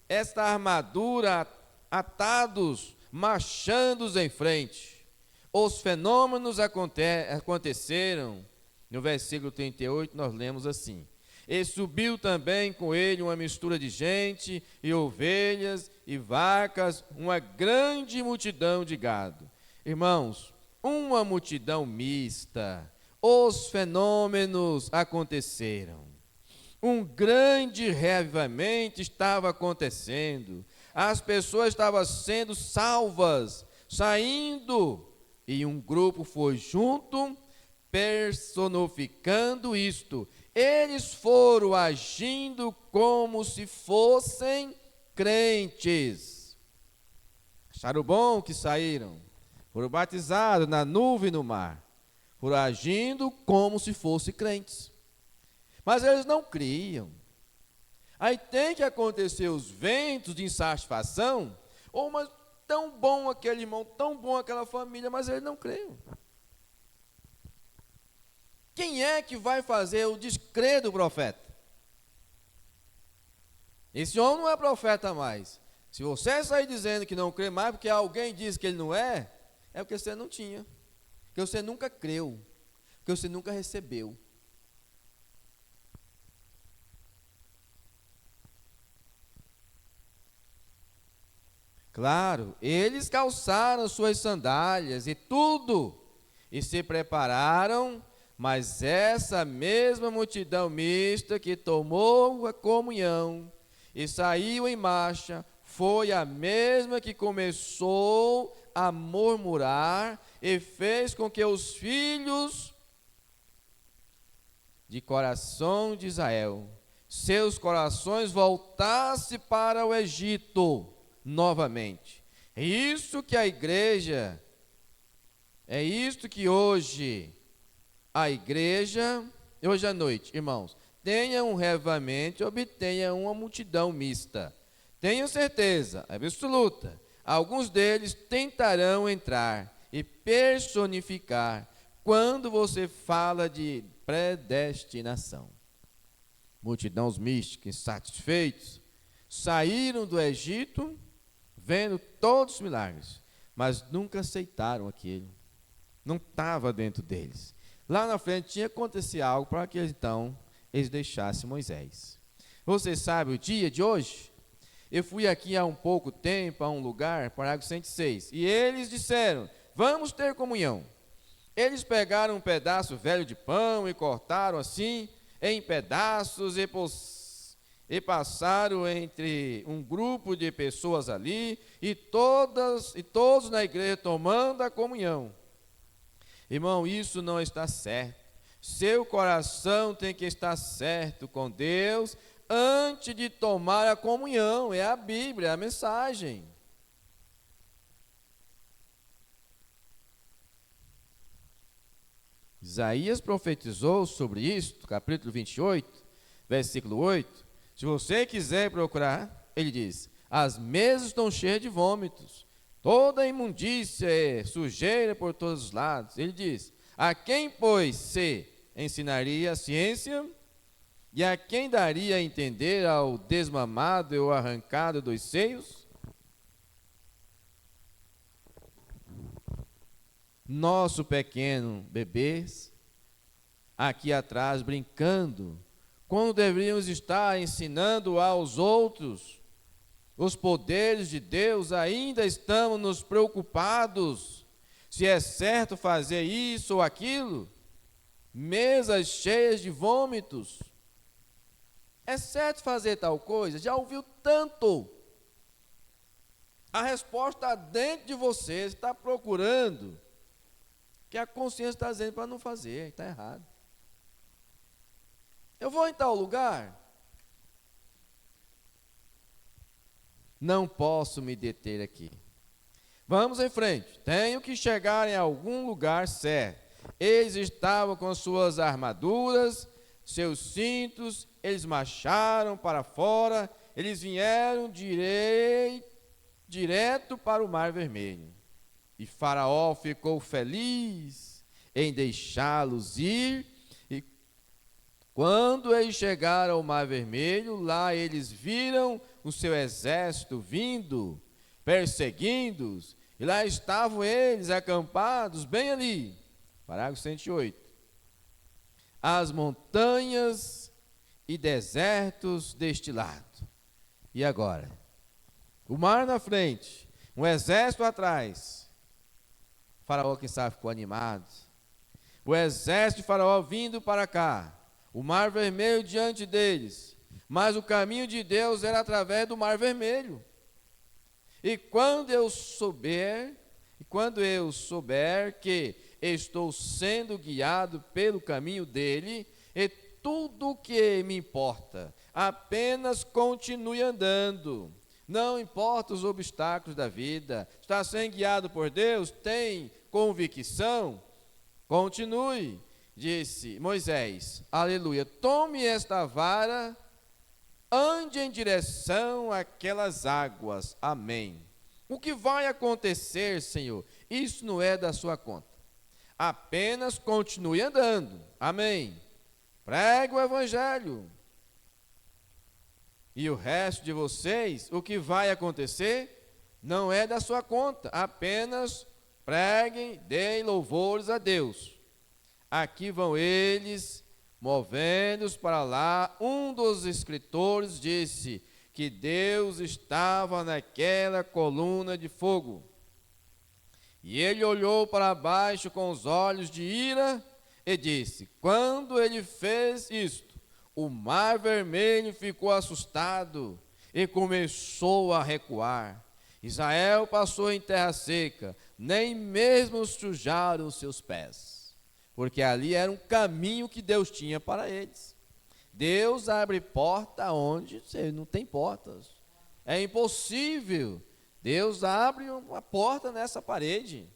esta armadura, atados, marchando em frente. Os fenômenos aconteceram No versículo 38 nós lemos assim: e subiu também com ele uma mistura de gente, e ovelhas, e vacas, uma grande multidão de gado. Irmãos, uma multidão mista. Os fenômenos aconteceram. Um grande reavivamento estava acontecendo. As pessoas estavam sendo salvas, saindo, e um grupo foi junto, personificando isto. Eles foram agindo como se fossem crentes. Acharam bom que saíram, foram batizados na nuvem e no mar, foram agindo como se fossem crentes. Mas eles não criam. Aí tem que acontecer os ventos de insatisfação, ou mas tão bom aquele irmão, tão bom aquela família, mas eles não creem. Quem é que vai fazer o descrer do profeta? Esse homem não é profeta mais. Se você sair dizendo que não crê mais porque alguém diz que ele não é porque você não tinha, porque você nunca creu, porque você nunca recebeu. Claro, eles calçaram suas sandálias e tudo, e se prepararam, mas essa mesma multidão mista que tomou a comunhão e saiu em marcha, foi a mesma que começou a murmurar e fez com que os filhos de coração de Israel, seus corações voltassem para o Egito novamente. É isso que a igreja, é isto que hoje a igreja, hoje à noite, irmãos, tenha um reavivamento, obtenha uma multidão mista. Tenho certeza absoluta, alguns deles tentarão entrar e personificar quando você fala de predestinação. Multidões místicas, insatisfeitos, saíram do Egito vendo todos os milagres, mas nunca aceitaram aquilo. Não estava dentro deles. Lá na frente tinha que acontecer algo para que então eles deixassem Moisés. Você sabe o dia de hoje? Eu fui aqui há um pouco tempo, a um lugar, parágrafo 106, e eles disseram, vamos ter comunhão. Eles pegaram um pedaço velho de pão e cortaram assim, em pedaços, e passaram entre um grupo de pessoas ali, e todos na igreja tomando a comunhão. Irmão, isso não está certo. Seu coração tem que estar certo com Deus antes de tomar a comunhão. É a Bíblia, é a mensagem. Isaías profetizou sobre isto, capítulo 28, versículo 8. Se você quiser procurar, ele diz, as mesas estão cheias de vômitos, toda imundícia e sujeira por todos os lados. Ele diz, a quem, pois, se ensinaria a ciência? E a quem daria a entender ao desmamado e ao arrancado dos seios? Nosso pequeno bebês, aqui atrás brincando, quando deveríamos estar ensinando aos outros os poderes de Deus, ainda estamos nos preocupados se é certo fazer isso ou aquilo, mesas cheias de vômitos. É certo fazer tal coisa? Já ouviu tanto? A resposta está dentro de você, você está procurando, que a consciência está dizendo para não fazer, está errado. Eu vou em tal lugar, não posso me deter aqui. Vamos em frente, tenho que chegar em algum lugar certo. Eles estavam com suas armaduras, seus cintos, eles marcharam para fora, eles vieram direto para o Mar Vermelho. E Faraó ficou feliz em deixá-los ir. E quando eles chegaram ao Mar Vermelho, lá eles viram o seu exército vindo, perseguindo-os. E lá estavam eles acampados, bem ali. Parágrafo 108. as montanhas e desertos deste lado. E agora? O mar na frente, um exército atrás. O faraó, quem sabe, ficou animado. O exército de Faraó vindo para cá, o mar vermelho diante deles, mas o caminho de Deus era através do mar vermelho. E quando eu souber que estou sendo guiado pelo caminho dele, e tudo o que me importa, apenas continue andando. Não importa os obstáculos da vida, está sendo guiado por Deus, tem convicção, continue. Disse Moisés, aleluia, tome esta vara, ande em direção àquelas águas, amém. O que vai acontecer, Senhor, isso não é da sua conta. Apenas continue andando, amém. Pregue o evangelho. E o resto de vocês, o que vai acontecer, não é da sua conta. Apenas preguem, deem louvores a Deus. Aqui vão eles, movendo-os para lá. Um dos escritores disse que Deus estava naquela coluna de fogo. E ele olhou para baixo com os olhos de ira e disse: quando ele fez isto, o mar vermelho ficou assustado e começou a recuar. Israel passou em terra seca, nem mesmo sujaram os seus pés, porque ali era um caminho que Deus tinha para eles. Deus abre porta onde não tem portas. É impossível. Deus abre uma porta nessa parede.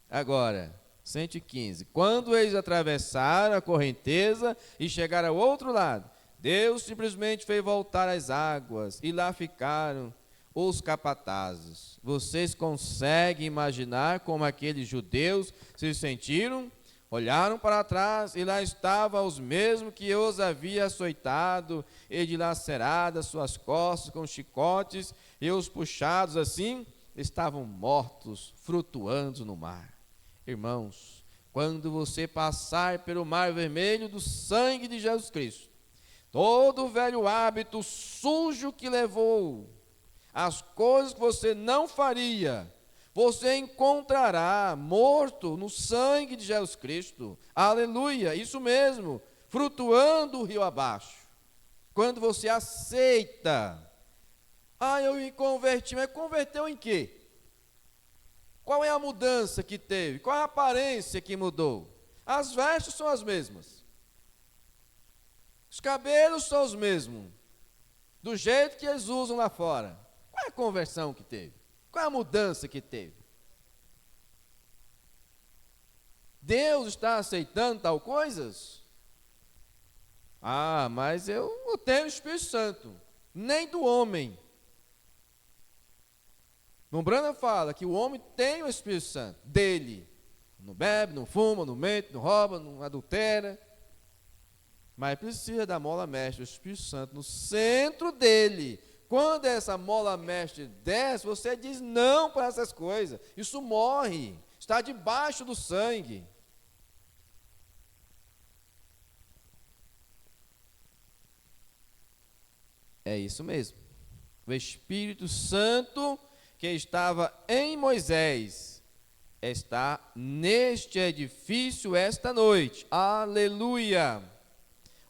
Agora, 115. Quando eles atravessaram a correnteza e chegaram ao outro lado, Deus simplesmente fez voltar as águas e lá ficaram os capatazes. Vocês conseguem imaginar como aqueles judeus se sentiram? Olharam para trás e lá estavam os mesmos que os havia açoitado e dilacerado as suas costas com chicotes, e os puxados assim estavam mortos, flutuando no mar. Irmãos, quando você passar pelo mar vermelho do sangue de Jesus Cristo, todo o velho hábito sujo que levou, as coisas que você não faria, você encontrará morto no sangue de Jesus Cristo. Aleluia, isso mesmo, flutuando o rio abaixo. Quando você aceita, eu me converti, mas converteu em quê? Qual é a mudança que teve? Qual é a aparência que mudou? As vestes são as mesmas. Os cabelos são os mesmos. Do jeito que eles usam lá fora. Qual é a conversão que teve? Qual é a mudança que teve? Deus está aceitando tal coisas? Mas eu não tenho o Espírito Santo, nem do homem. Brana fala que o homem tem o Espírito Santo, dele. Não bebe, não fuma, não mente, não rouba, não adultera. Mas precisa da mola mestre, o Espírito Santo, no centro dele. Quando essa mola mestre desce, você diz não para essas coisas. Isso morre, está debaixo do sangue. É isso mesmo. O Espírito Santo que estava em Moisés está neste edifício esta noite. Aleluia!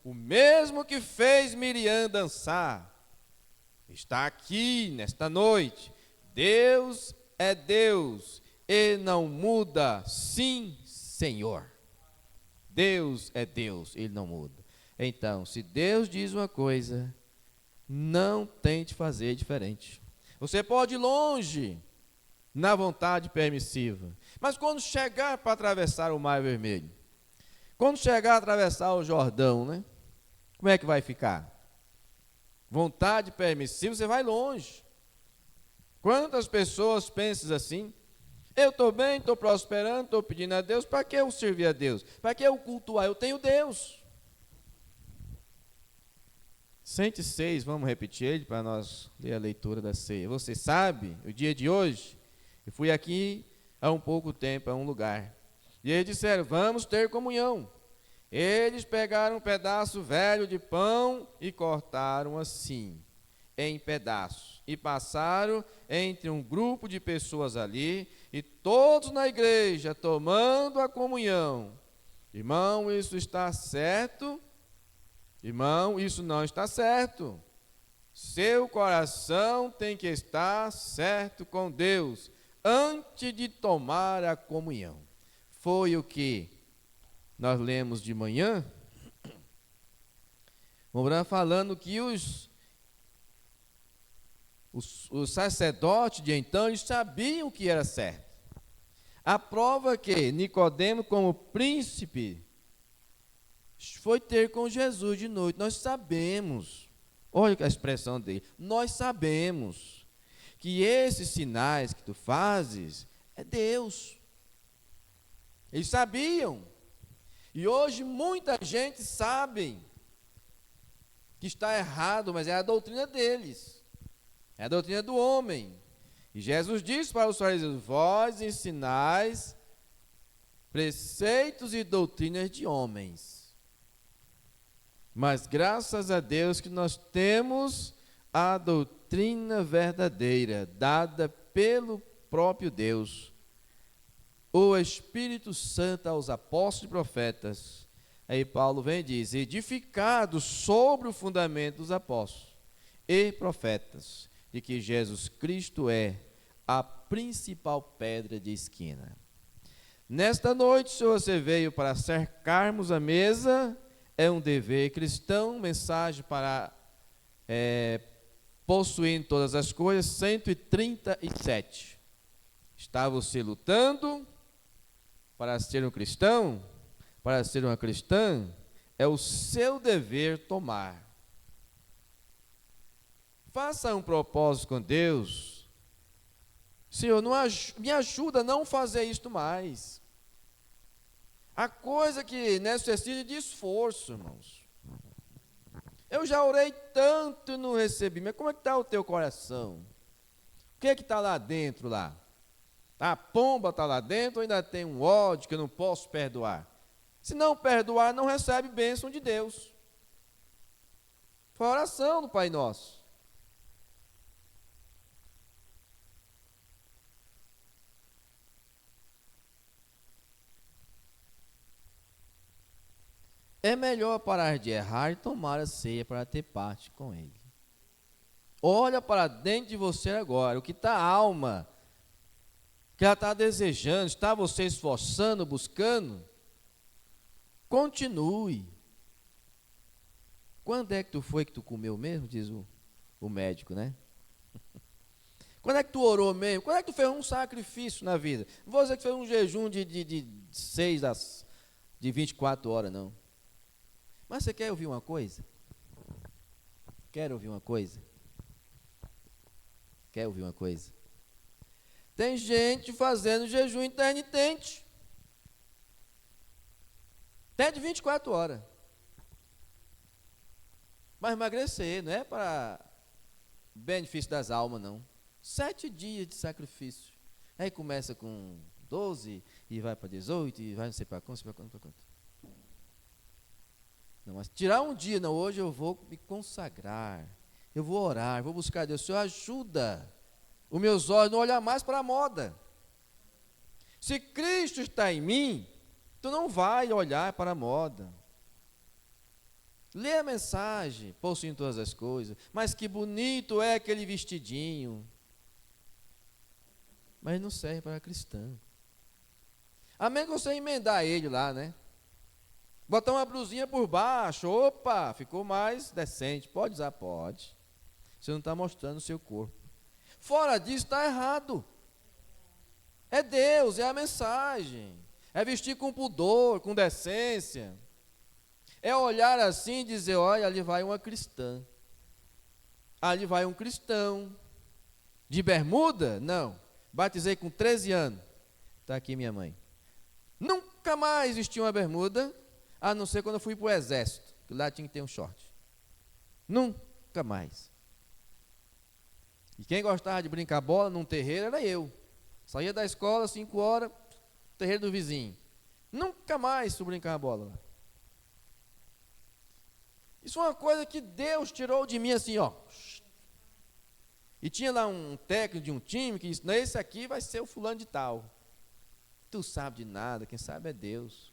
O mesmo que fez Miriam dançar está aqui nesta noite. Deus é Deus e não muda. Sim, Senhor. Deus é Deus, Ele não muda. Então, se Deus diz uma coisa, não tente fazer diferente. Você pode ir longe na vontade permissiva, mas quando chegar para atravessar o Mar Vermelho, quando chegar a atravessar o Jordão, né? Como é que vai ficar? Vontade permissiva, você vai longe. Quantas pessoas pensam assim? Eu estou bem, estou prosperando, estou pedindo a Deus, para que eu servir a Deus? Para que eu cultuar? Eu tenho Deus. 106, vamos repetir ele para nós ler a leitura da ceia. Você sabe, o dia de hoje, eu fui aqui há um pouco tempo, a um lugar, e eles disseram, vamos ter comunhão. Eles pegaram um pedaço velho de pão e cortaram assim, em pedaços, e passaram entre um grupo de pessoas ali, e todos na igreja tomando a comunhão. Irmão, isso está certo? Irmão, isso não está certo. Seu coração tem que estar certo com Deus antes de tomar a comunhão. Foi o que nós lemos de manhã. Moran falando que os sacerdotes de então, eles sabiam o que era certo. A prova que Nicodemo, como príncipe, foi ter com Jesus de noite. Nós sabemos, olha a expressão dele, nós sabemos que esses sinais que tu fazes é Deus. Eles sabiam. E hoje muita gente sabe que está errado, mas é a doutrina deles. É a doutrina do homem. E Jesus disse para os fariseus: vós ensinais preceitos e doutrinas de homens. Mas graças a Deus que nós temos a doutrina verdadeira, dada pelo próprio Deus. O Espírito Santo aos apóstolos e profetas. Aí Paulo vem e diz: edificado sobre o fundamento dos apóstolos e profetas, de que Jesus Cristo é a principal pedra de esquina. Nesta noite, se você veio para cercarmos a mesa, é um dever cristão, mensagem para possuindo todas as coisas, 137. Está você lutando para ser um cristão? Para ser uma cristã, é o seu dever tomar. Faça um propósito com Deus. Senhor, me ajuda a não fazer isto mais. A coisa que necessita de esforço, irmãos. Eu já orei tanto e não recebi, mas como é que está o teu coração? O que é que está lá dentro lá? A pomba está lá dentro ou ainda tem um ódio que eu não posso perdoar? Se não perdoar, não recebe bênção de Deus. Foi a oração do Pai Nosso. É melhor parar de errar e tomar a ceia para ter parte com Ele. Olha para dentro de você agora, o que está a alma, que ela está desejando, está você esforçando, buscando, continue. Quando é que tu foi que tu comeu mesmo, diz o médico, né? Quando é que tu orou mesmo? Quando é que tu fez um sacrifício na vida? Não vou dizer que fez um jejum de 24 horas, não. Mas você quer ouvir uma coisa? Quer ouvir uma coisa? Quer ouvir uma coisa? Tem gente fazendo jejum intermitente. Até de 24 horas. Mas emagrecer, não é para benefício das almas, não. 7 dias de sacrifício. Aí começa com 12 e vai para 18 e vai não sei para quanto, não sei para quanto. Não, mas tirar um dia, não, hoje eu vou me consagrar, eu vou orar, eu vou buscar Deus. Senhor, ajuda os meus olhos não olhar mais para a moda. Se Cristo está em mim, tu não vai olhar para a moda. Lê a mensagem, possuindo todas as coisas, mas que bonito é aquele vestidinho. Mas não serve para cristão. A menos que você emendar ele lá, né? Botar uma blusinha por baixo, opa, ficou mais decente. Pode usar? Pode. Você não está mostrando o seu corpo. Fora disso, está errado. É Deus, é a mensagem. É vestir com pudor, com decência. É olhar assim e dizer, olha, ali vai uma cristã. Ali vai um cristão. De bermuda? Não. Batizei com 13 anos. Está aqui minha mãe. Nunca mais vesti uma bermuda, a não ser quando eu fui para o exército, que lá tinha que ter um short. Nunca mais. E quem gostava de brincar bola num terreiro era eu. Saía da escola, 5 horas, terreiro do vizinho. Nunca mais fui brincar bola lá. Isso é uma coisa que Deus tirou de mim assim, ó. E tinha lá um técnico de um time que disse, não, esse aqui vai ser o fulano de tal. Tu sabe de nada, quem sabe é Deus.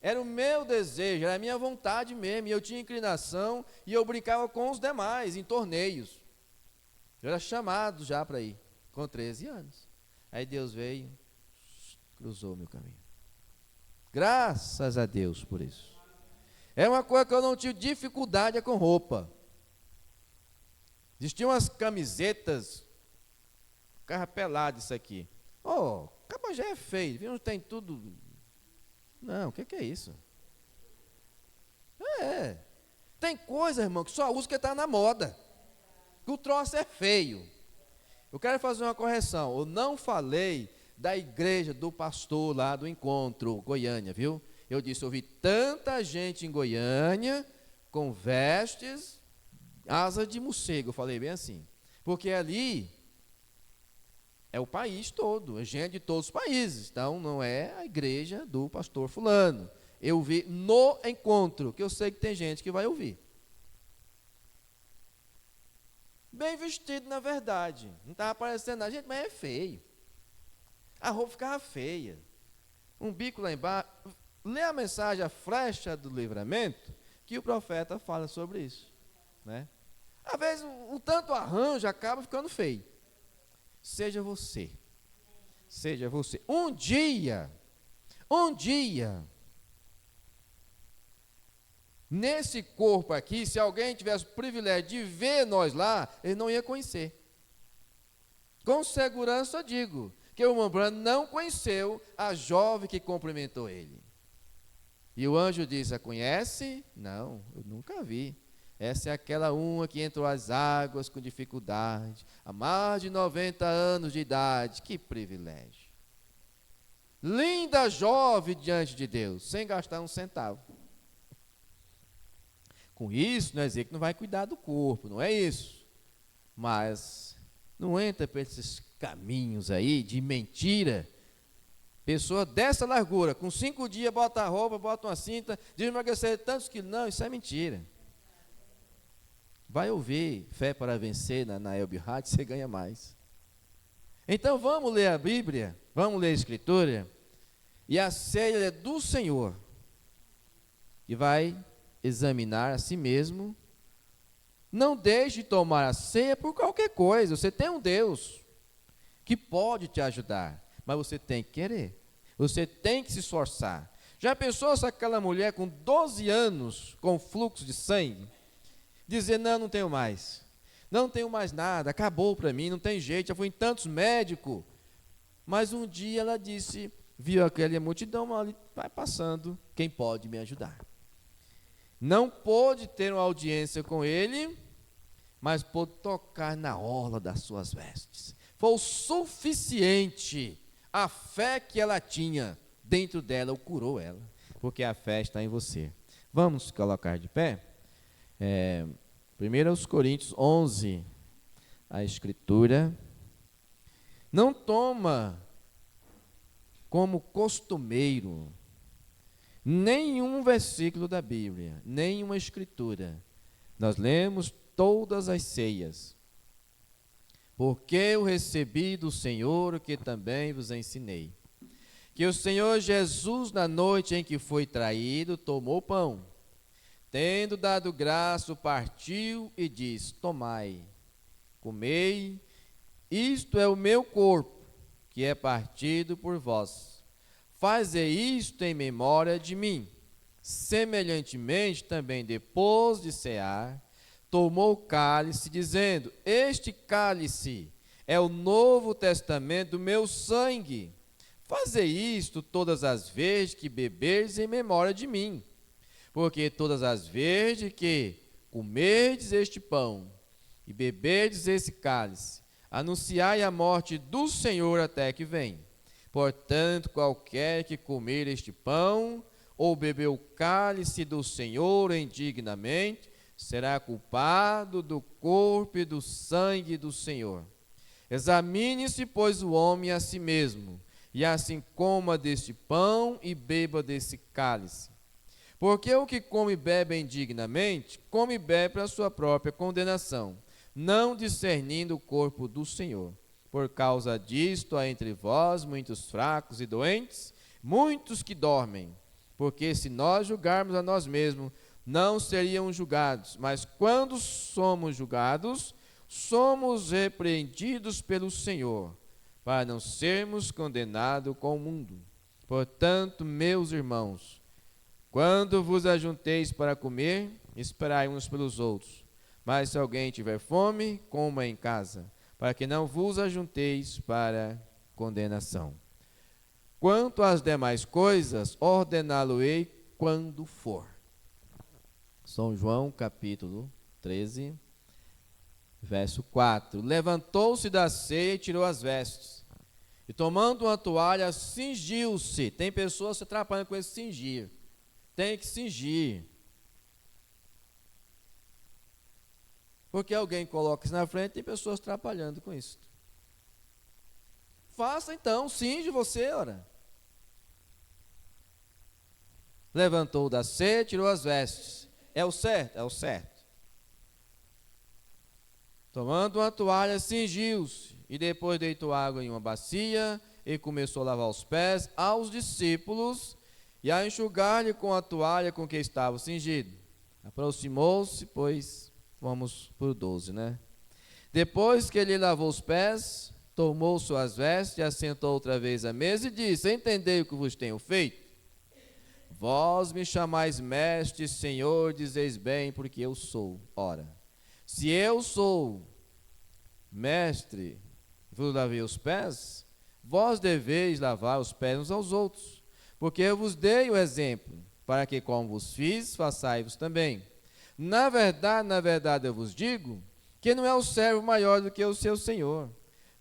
Era o meu desejo, era a minha vontade mesmo, e eu tinha inclinação, e eu brincava com os demais em torneios. Eu era chamado já para ir, com 13 anos. Aí Deus veio, cruzou o meu caminho. Graças a Deus por isso. É uma coisa que eu não tive dificuldade com roupa. Existiam umas camisetas, carro pelado isso aqui. Oh, acaba já é feio, viu? Não tem tudo. Não, o que é isso? É. Tem coisa, irmão, que só usa porque está na moda. Que o troço é feio. Eu quero fazer uma correção. Eu não falei da igreja do pastor lá do Encontro, Goiânia, viu? Eu disse, eu vi tanta gente em Goiânia com vestes, asa de morcego. Eu falei bem assim. Porque ali é o país todo, é gente de todos os países. Então, não é a igreja do pastor fulano. Eu vi no Encontro, que eu sei que tem gente que vai ouvir. Bem vestido, na verdade. Não estava parecendo nada. Gente, mas é feio. A roupa ficava feia. Um bico lá embaixo. Lê a mensagem, a flecha do livramento, que o profeta fala sobre isso. Né? Às vezes, um tanto arranjo acaba ficando feio. Seja você. Seja você. Um dia, nesse corpo aqui, se alguém tivesse o privilégio de ver nós lá, ele não ia conhecer. Com segurança eu digo que o irmão Branham não conheceu a jovem que cumprimentou ele. E o anjo disse, a conhece? Não, eu nunca vi. Essa é aquela uma que entrou às águas com dificuldade, há mais de 90 anos de idade. Que privilégio. Linda jovem diante de Deus, sem gastar um centavo. Com isso, não é dizer que não vai cuidar do corpo, não é isso. Mas não entra por esses caminhos aí de mentira. Pessoa dessa largura, com 5 dias, bota a roupa, bota uma cinta, diz emagrecer tantos quilos. Não, isso é mentira. Vai ouvir Fé para Vencer na Elbihad, você ganha mais. Então vamos ler a Bíblia, vamos ler a Escritura, e a ceia é do Senhor, e vai examinar a si mesmo. Não deixe de tomar a ceia por qualquer coisa. Você tem um Deus que pode te ajudar, mas você tem que querer, você tem que se esforçar. Já pensou se aquela mulher com 12 anos, com fluxo de sangue, dizer, não tenho mais, não tenho mais nada, acabou para mim, não tem jeito, já fui em tantos médicos. Mas um dia ela disse, viu aquela multidão ali, vai passando, quem pode me ajudar? Não pôde ter uma audiência com ele, mas pôde tocar na orla das suas vestes. Foi o suficiente. A fé que ela tinha dentro dela o curou ela, porque a fé está em você. Vamos colocar de pé? 1 Coríntios 11, a Escritura. Não toma como costumeiro nenhum versículo da Bíblia, nenhuma Escritura. Nós lemos todas as ceias. Porque eu recebi do Senhor o que também vos ensinei. Que o Senhor Jesus, na noite em que foi traído, tomou pão. Tendo dado graça, partiu e disse, tomai, comei, isto é o meu corpo, que é partido por vós. Fazei isto em memória de mim. Semelhantemente, também depois de cear, tomou o cálice, dizendo, este cálice é o novo testamento do meu sangue. Fazei isto todas as vezes que beberdes em memória de mim. Porque todas as vezes que comerdes este pão e beberdes esse cálice, anunciai a morte do Senhor até que venha. Portanto, qualquer que comer este pão ou beber o cálice do Senhor indignamente, será culpado do corpo e do sangue do Senhor. Examine-se, pois, o homem a si mesmo, e assim coma deste pão e beba desse cálice. Porque o que come e bebe indignamente, come e bebe para a sua própria condenação, não discernindo o corpo do Senhor. Por causa disto há entre vós muitos fracos e doentes, muitos que dormem. Porque se nós julgarmos a nós mesmos, não seriam julgados, mas quando somos julgados, somos repreendidos pelo Senhor, para não sermos condenados com o mundo. Portanto, meus irmãos, quando vos ajunteis para comer, esperai uns pelos outros. Mas se alguém tiver fome, coma em casa, para que não vos ajunteis para condenação. Quanto às demais coisas, ordená-lo-ei quando for. São João, capítulo 13, verso 4. Levantou-se da ceia e tirou as vestes. E tomando uma toalha, cingiu-se. Tem pessoas se atrapalhando com esse cingir. Tem que cingir. Porque alguém coloca isso na frente, tem pessoas atrapalhando com isso. Faça então, cinge você, ora. Levantou da ceia, tirou as vestes. É o certo? É o certo. Tomando uma toalha, cingiu-se. E depois deitou água em uma bacia e começou a lavar os pés aos discípulos e a enxugar-lhe com a toalha com que estava cingido. Aproximou-se, pois vamos por 12, né? Depois que ele lavou os pés, tomou suas vestes e assentou outra vez à mesa e disse: entendei o que vos tenho feito? Vós me chamais mestre, Senhor, dizeis bem, porque eu sou. Ora, se eu sou mestre, vos lavei os pés, vós deveis lavar os pés uns aos outros, porque eu vos dei o exemplo, para que como vos fiz, façai-vos também. Na verdade eu vos digo, que não é o servo maior do que o seu senhor,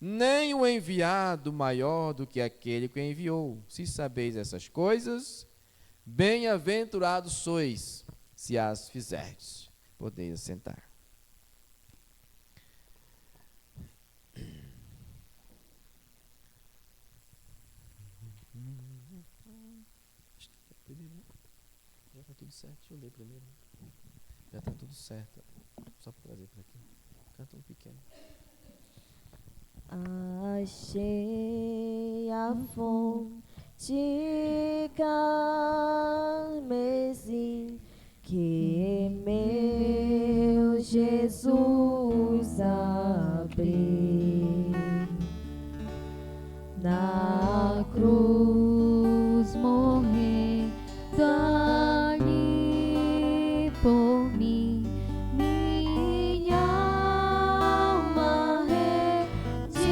nem o enviado maior do que aquele que o enviou. Se sabeis essas coisas, bem-aventurados sois, se as fizerdes. Podeis assentar. Já está tudo certo, deixa eu ler primeiro. Já está tudo certo. Só para trazer para aqui. Canta um pequeno. Achei a fonte carmesim que meu Jesus abriu na cruz, morrendo ali por mim. Minha alma redimiu.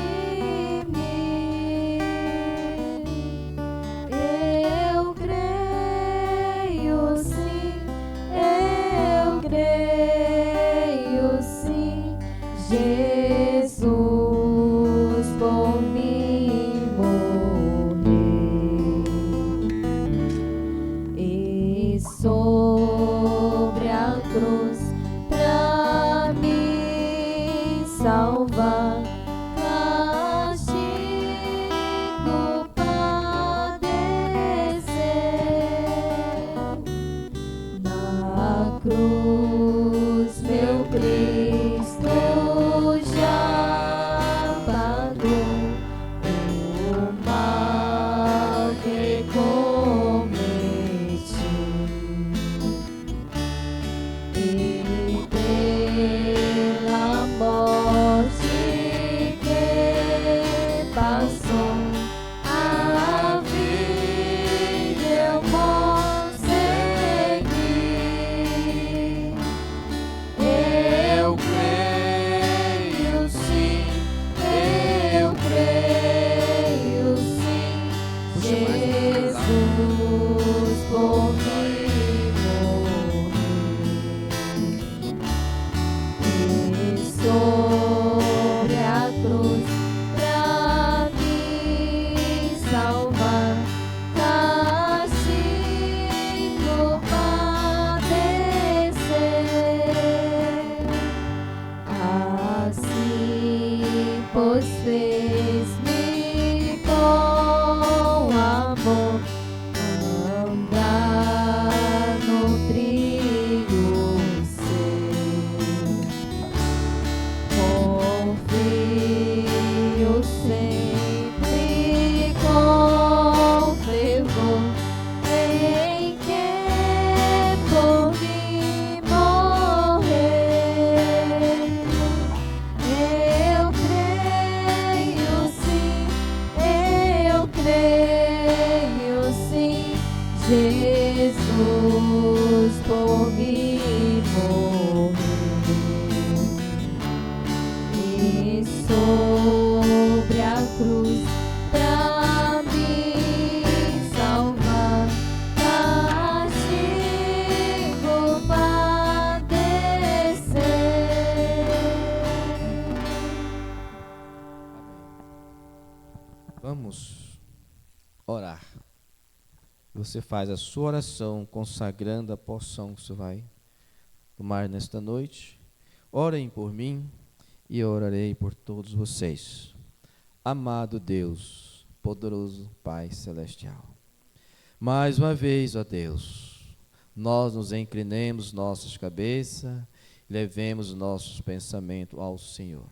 Eu creio sim, eu creio sim, Jesus por mim morreu. E sobre a cruz pra me salvar, castigo padeceu. Na cruz meu Cristo já pagou o mal que cometi. E pela morte que passou, a vida eu consegui. Eu creio sim, eu creio sim, Jesus por mim morreu. E sobre a cruz pra me salvar, castigo padeceu. Assim, pois fez-me com amor andar no vamos orar. Você faz a sua oração consagrando a porção que você vai tomar nesta noite. Orem por mim e eu orarei por todos vocês. Amado Deus, poderoso Pai Celestial, mais uma vez, ó Deus, nós nos inclinemos nossas cabeças, levemos nossos pensamentos ao Senhor.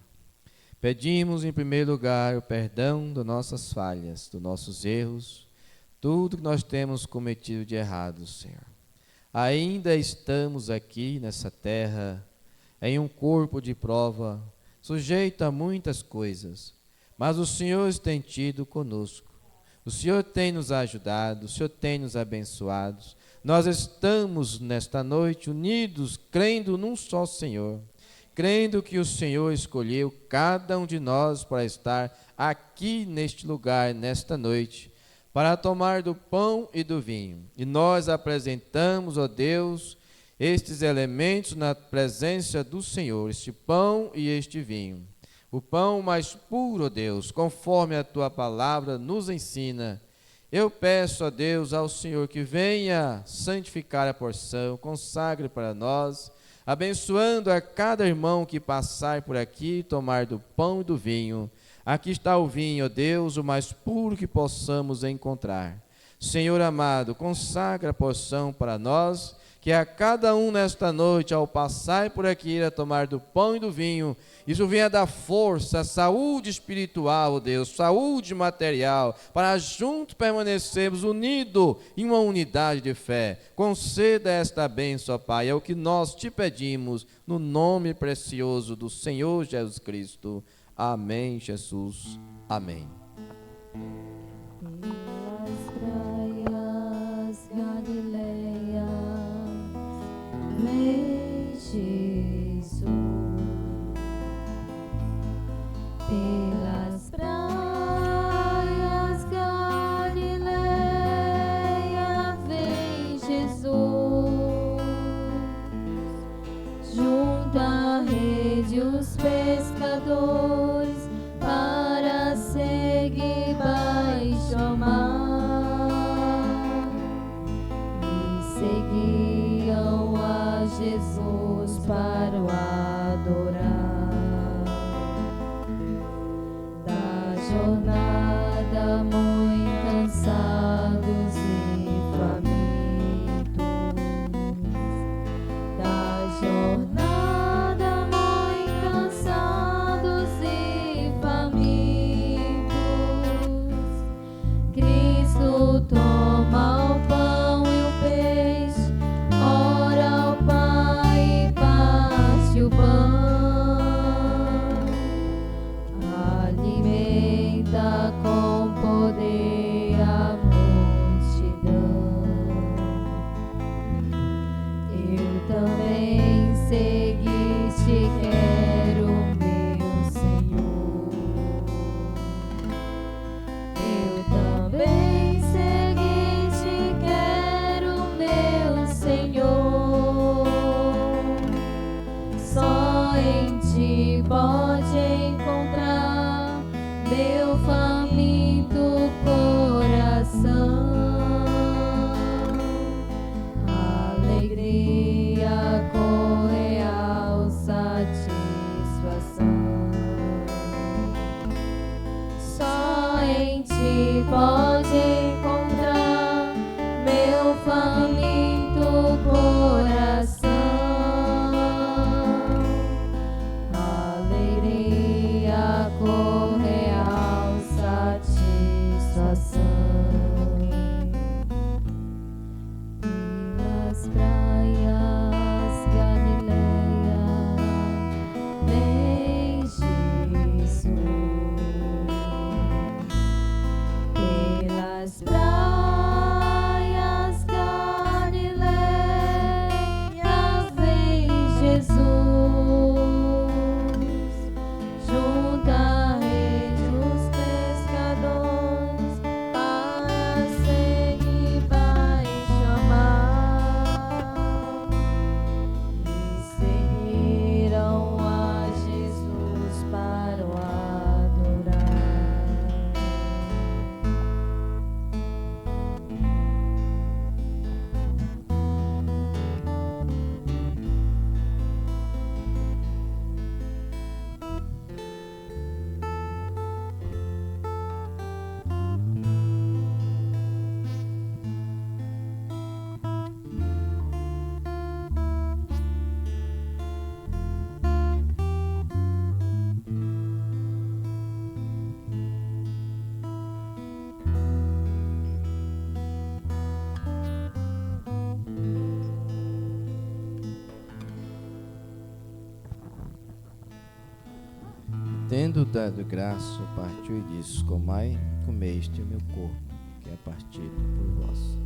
Pedimos em primeiro lugar o perdão das nossas falhas, dos nossos erros, tudo que nós temos cometido de errado, Senhor. Ainda estamos aqui nessa terra, em um corpo de prova, sujeito a muitas coisas, mas o Senhor tem tido conosco. O Senhor tem nos ajudado, o Senhor tem nos abençoado. Nós estamos nesta noite unidos, crendo num só Senhor, crendo que o Senhor escolheu cada um de nós para estar aqui neste lugar, nesta noite, para tomar do pão e do vinho. E nós apresentamos, ó Deus, estes elementos na presença do Senhor, este pão e este vinho. O pão mais puro, ó Deus, conforme a tua palavra nos ensina. Eu peço a Deus, ao Senhor, que venha santificar a porção, consagre para nós, abençoando a cada irmão que passar por aqui e tomar do pão e do vinho. Aqui está o vinho, ó Deus, o mais puro que possamos encontrar. Senhor amado, consagra a porção para nós, que a cada um nesta noite, ao passar por aqui, a tomar do pão e do vinho, isso venha dar força, saúde espiritual, ó Deus, saúde material, para juntos permanecermos unidos em uma unidade de fé. Conceda esta bênção, ó Pai, é o que nós te pedimos, no nome precioso do Senhor Jesus Cristo. Amém, Jesus. Amém. Pelas praias Galileias, vem Jesus. Pelas praias Galileias, vem Jesus. Junta a rede os pescadores para seguir baixo ao mar, e seguiam a Jesus para o adorar. Da jornada muito cansados e famintos, da jornada muito cansados e famintos, Cristo toma o pão e o peixe, ora ao Pai e parte o pão, alimenta com poder a multidão. Eu também segui-te, quero meu Senhor. Eu também segui-te, quero meu Senhor. Só em ti pode encontrar meu faminto coração. Alegria com real satisfação. Só em ti pode encontrar meu faminto coração. Alegria com real satisfação. Pelas praias Galileias, Tendo dado graça, partiu e disse: Comai, comei, este é o meu corpo, que é partido por vós.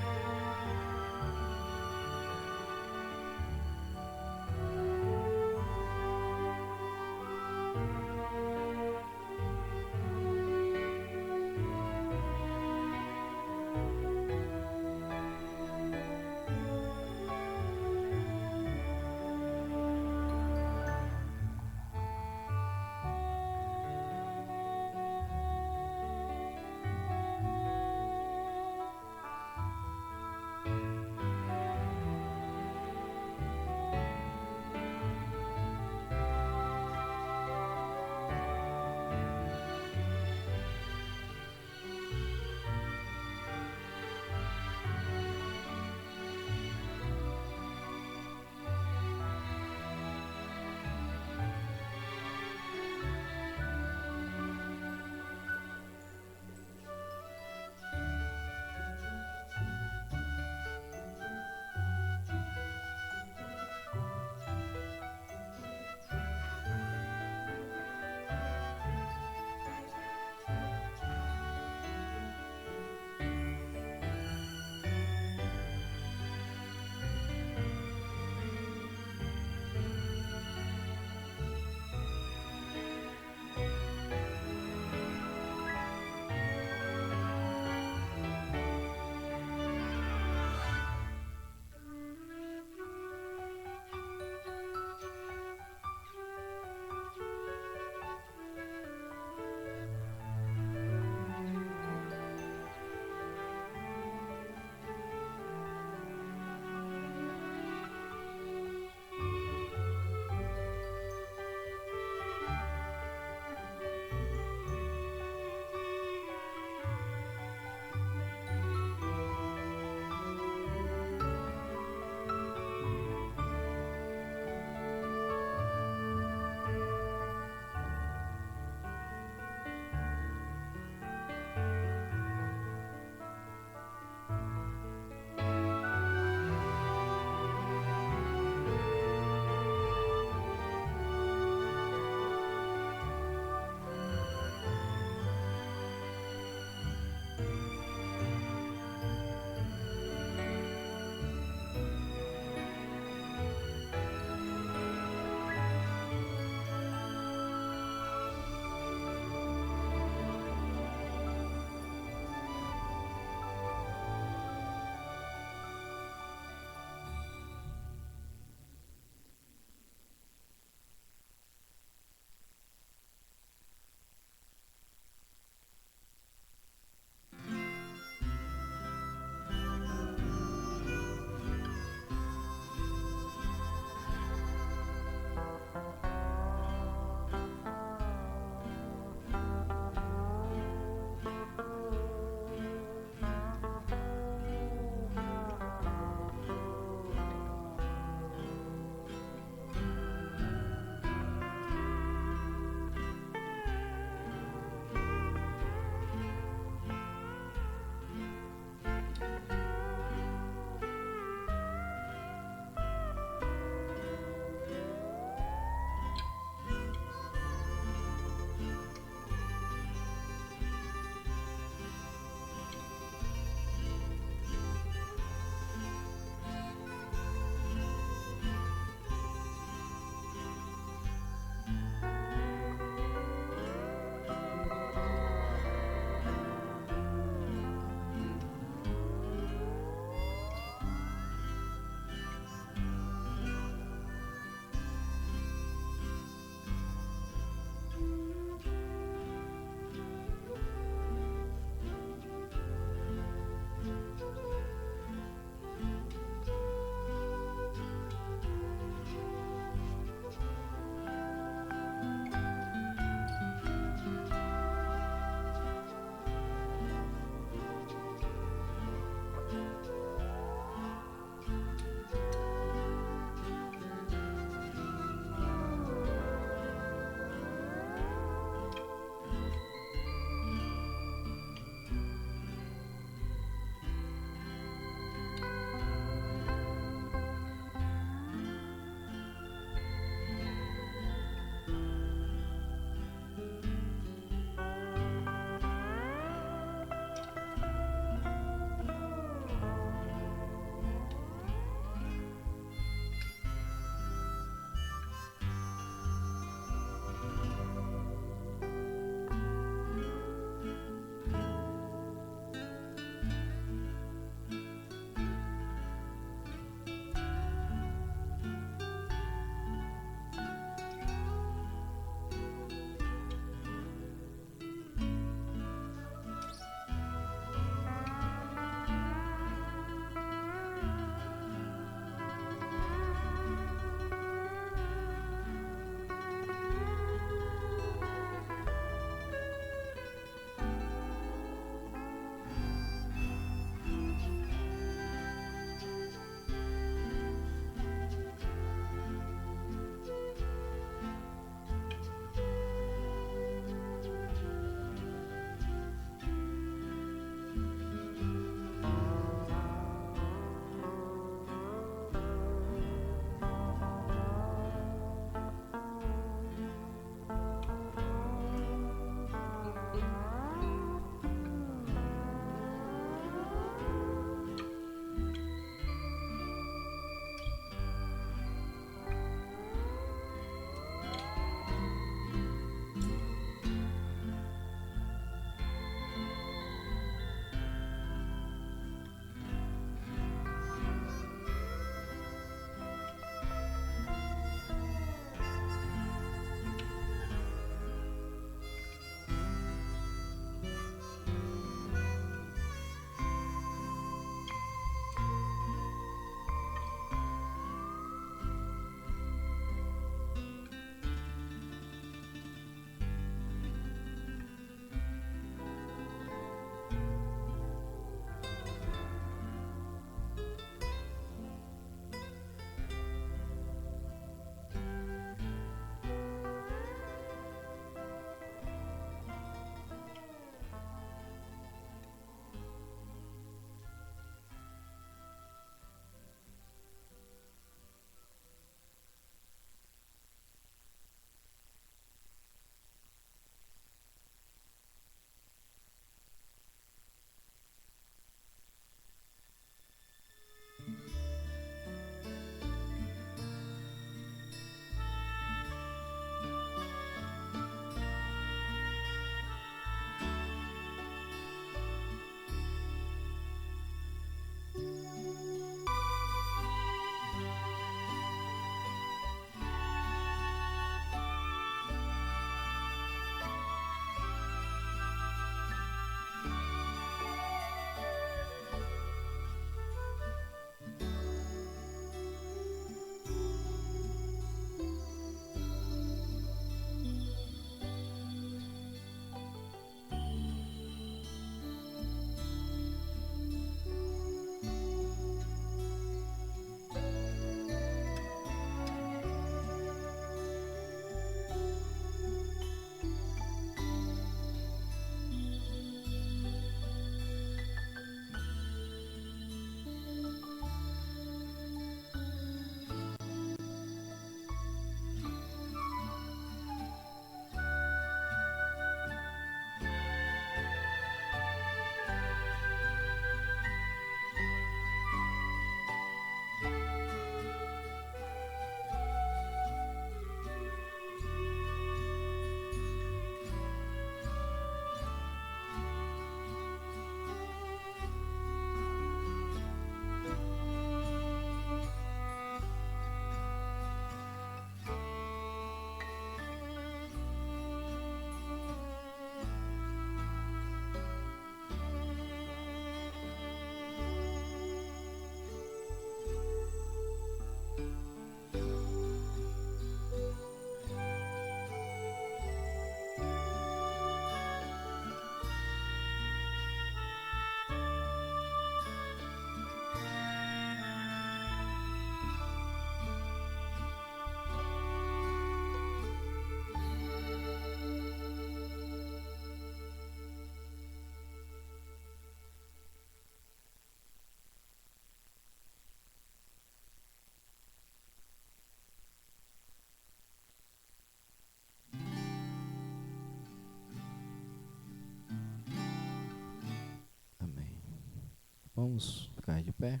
Vamos ficar de pé.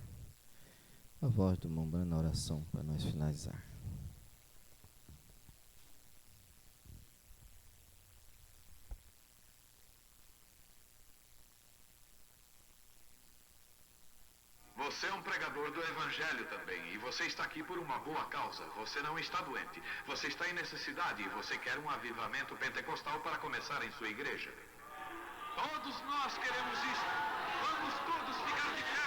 A voz do Mombrana na oração para nós finalizar. Você é um pregador do Evangelho também, e você está aqui por uma boa causa. Você não está doente, você está em necessidade e você quer um avivamento pentecostal para começar em sua igreja. Todos nós queremos isso. Vamos todos ficar de pé.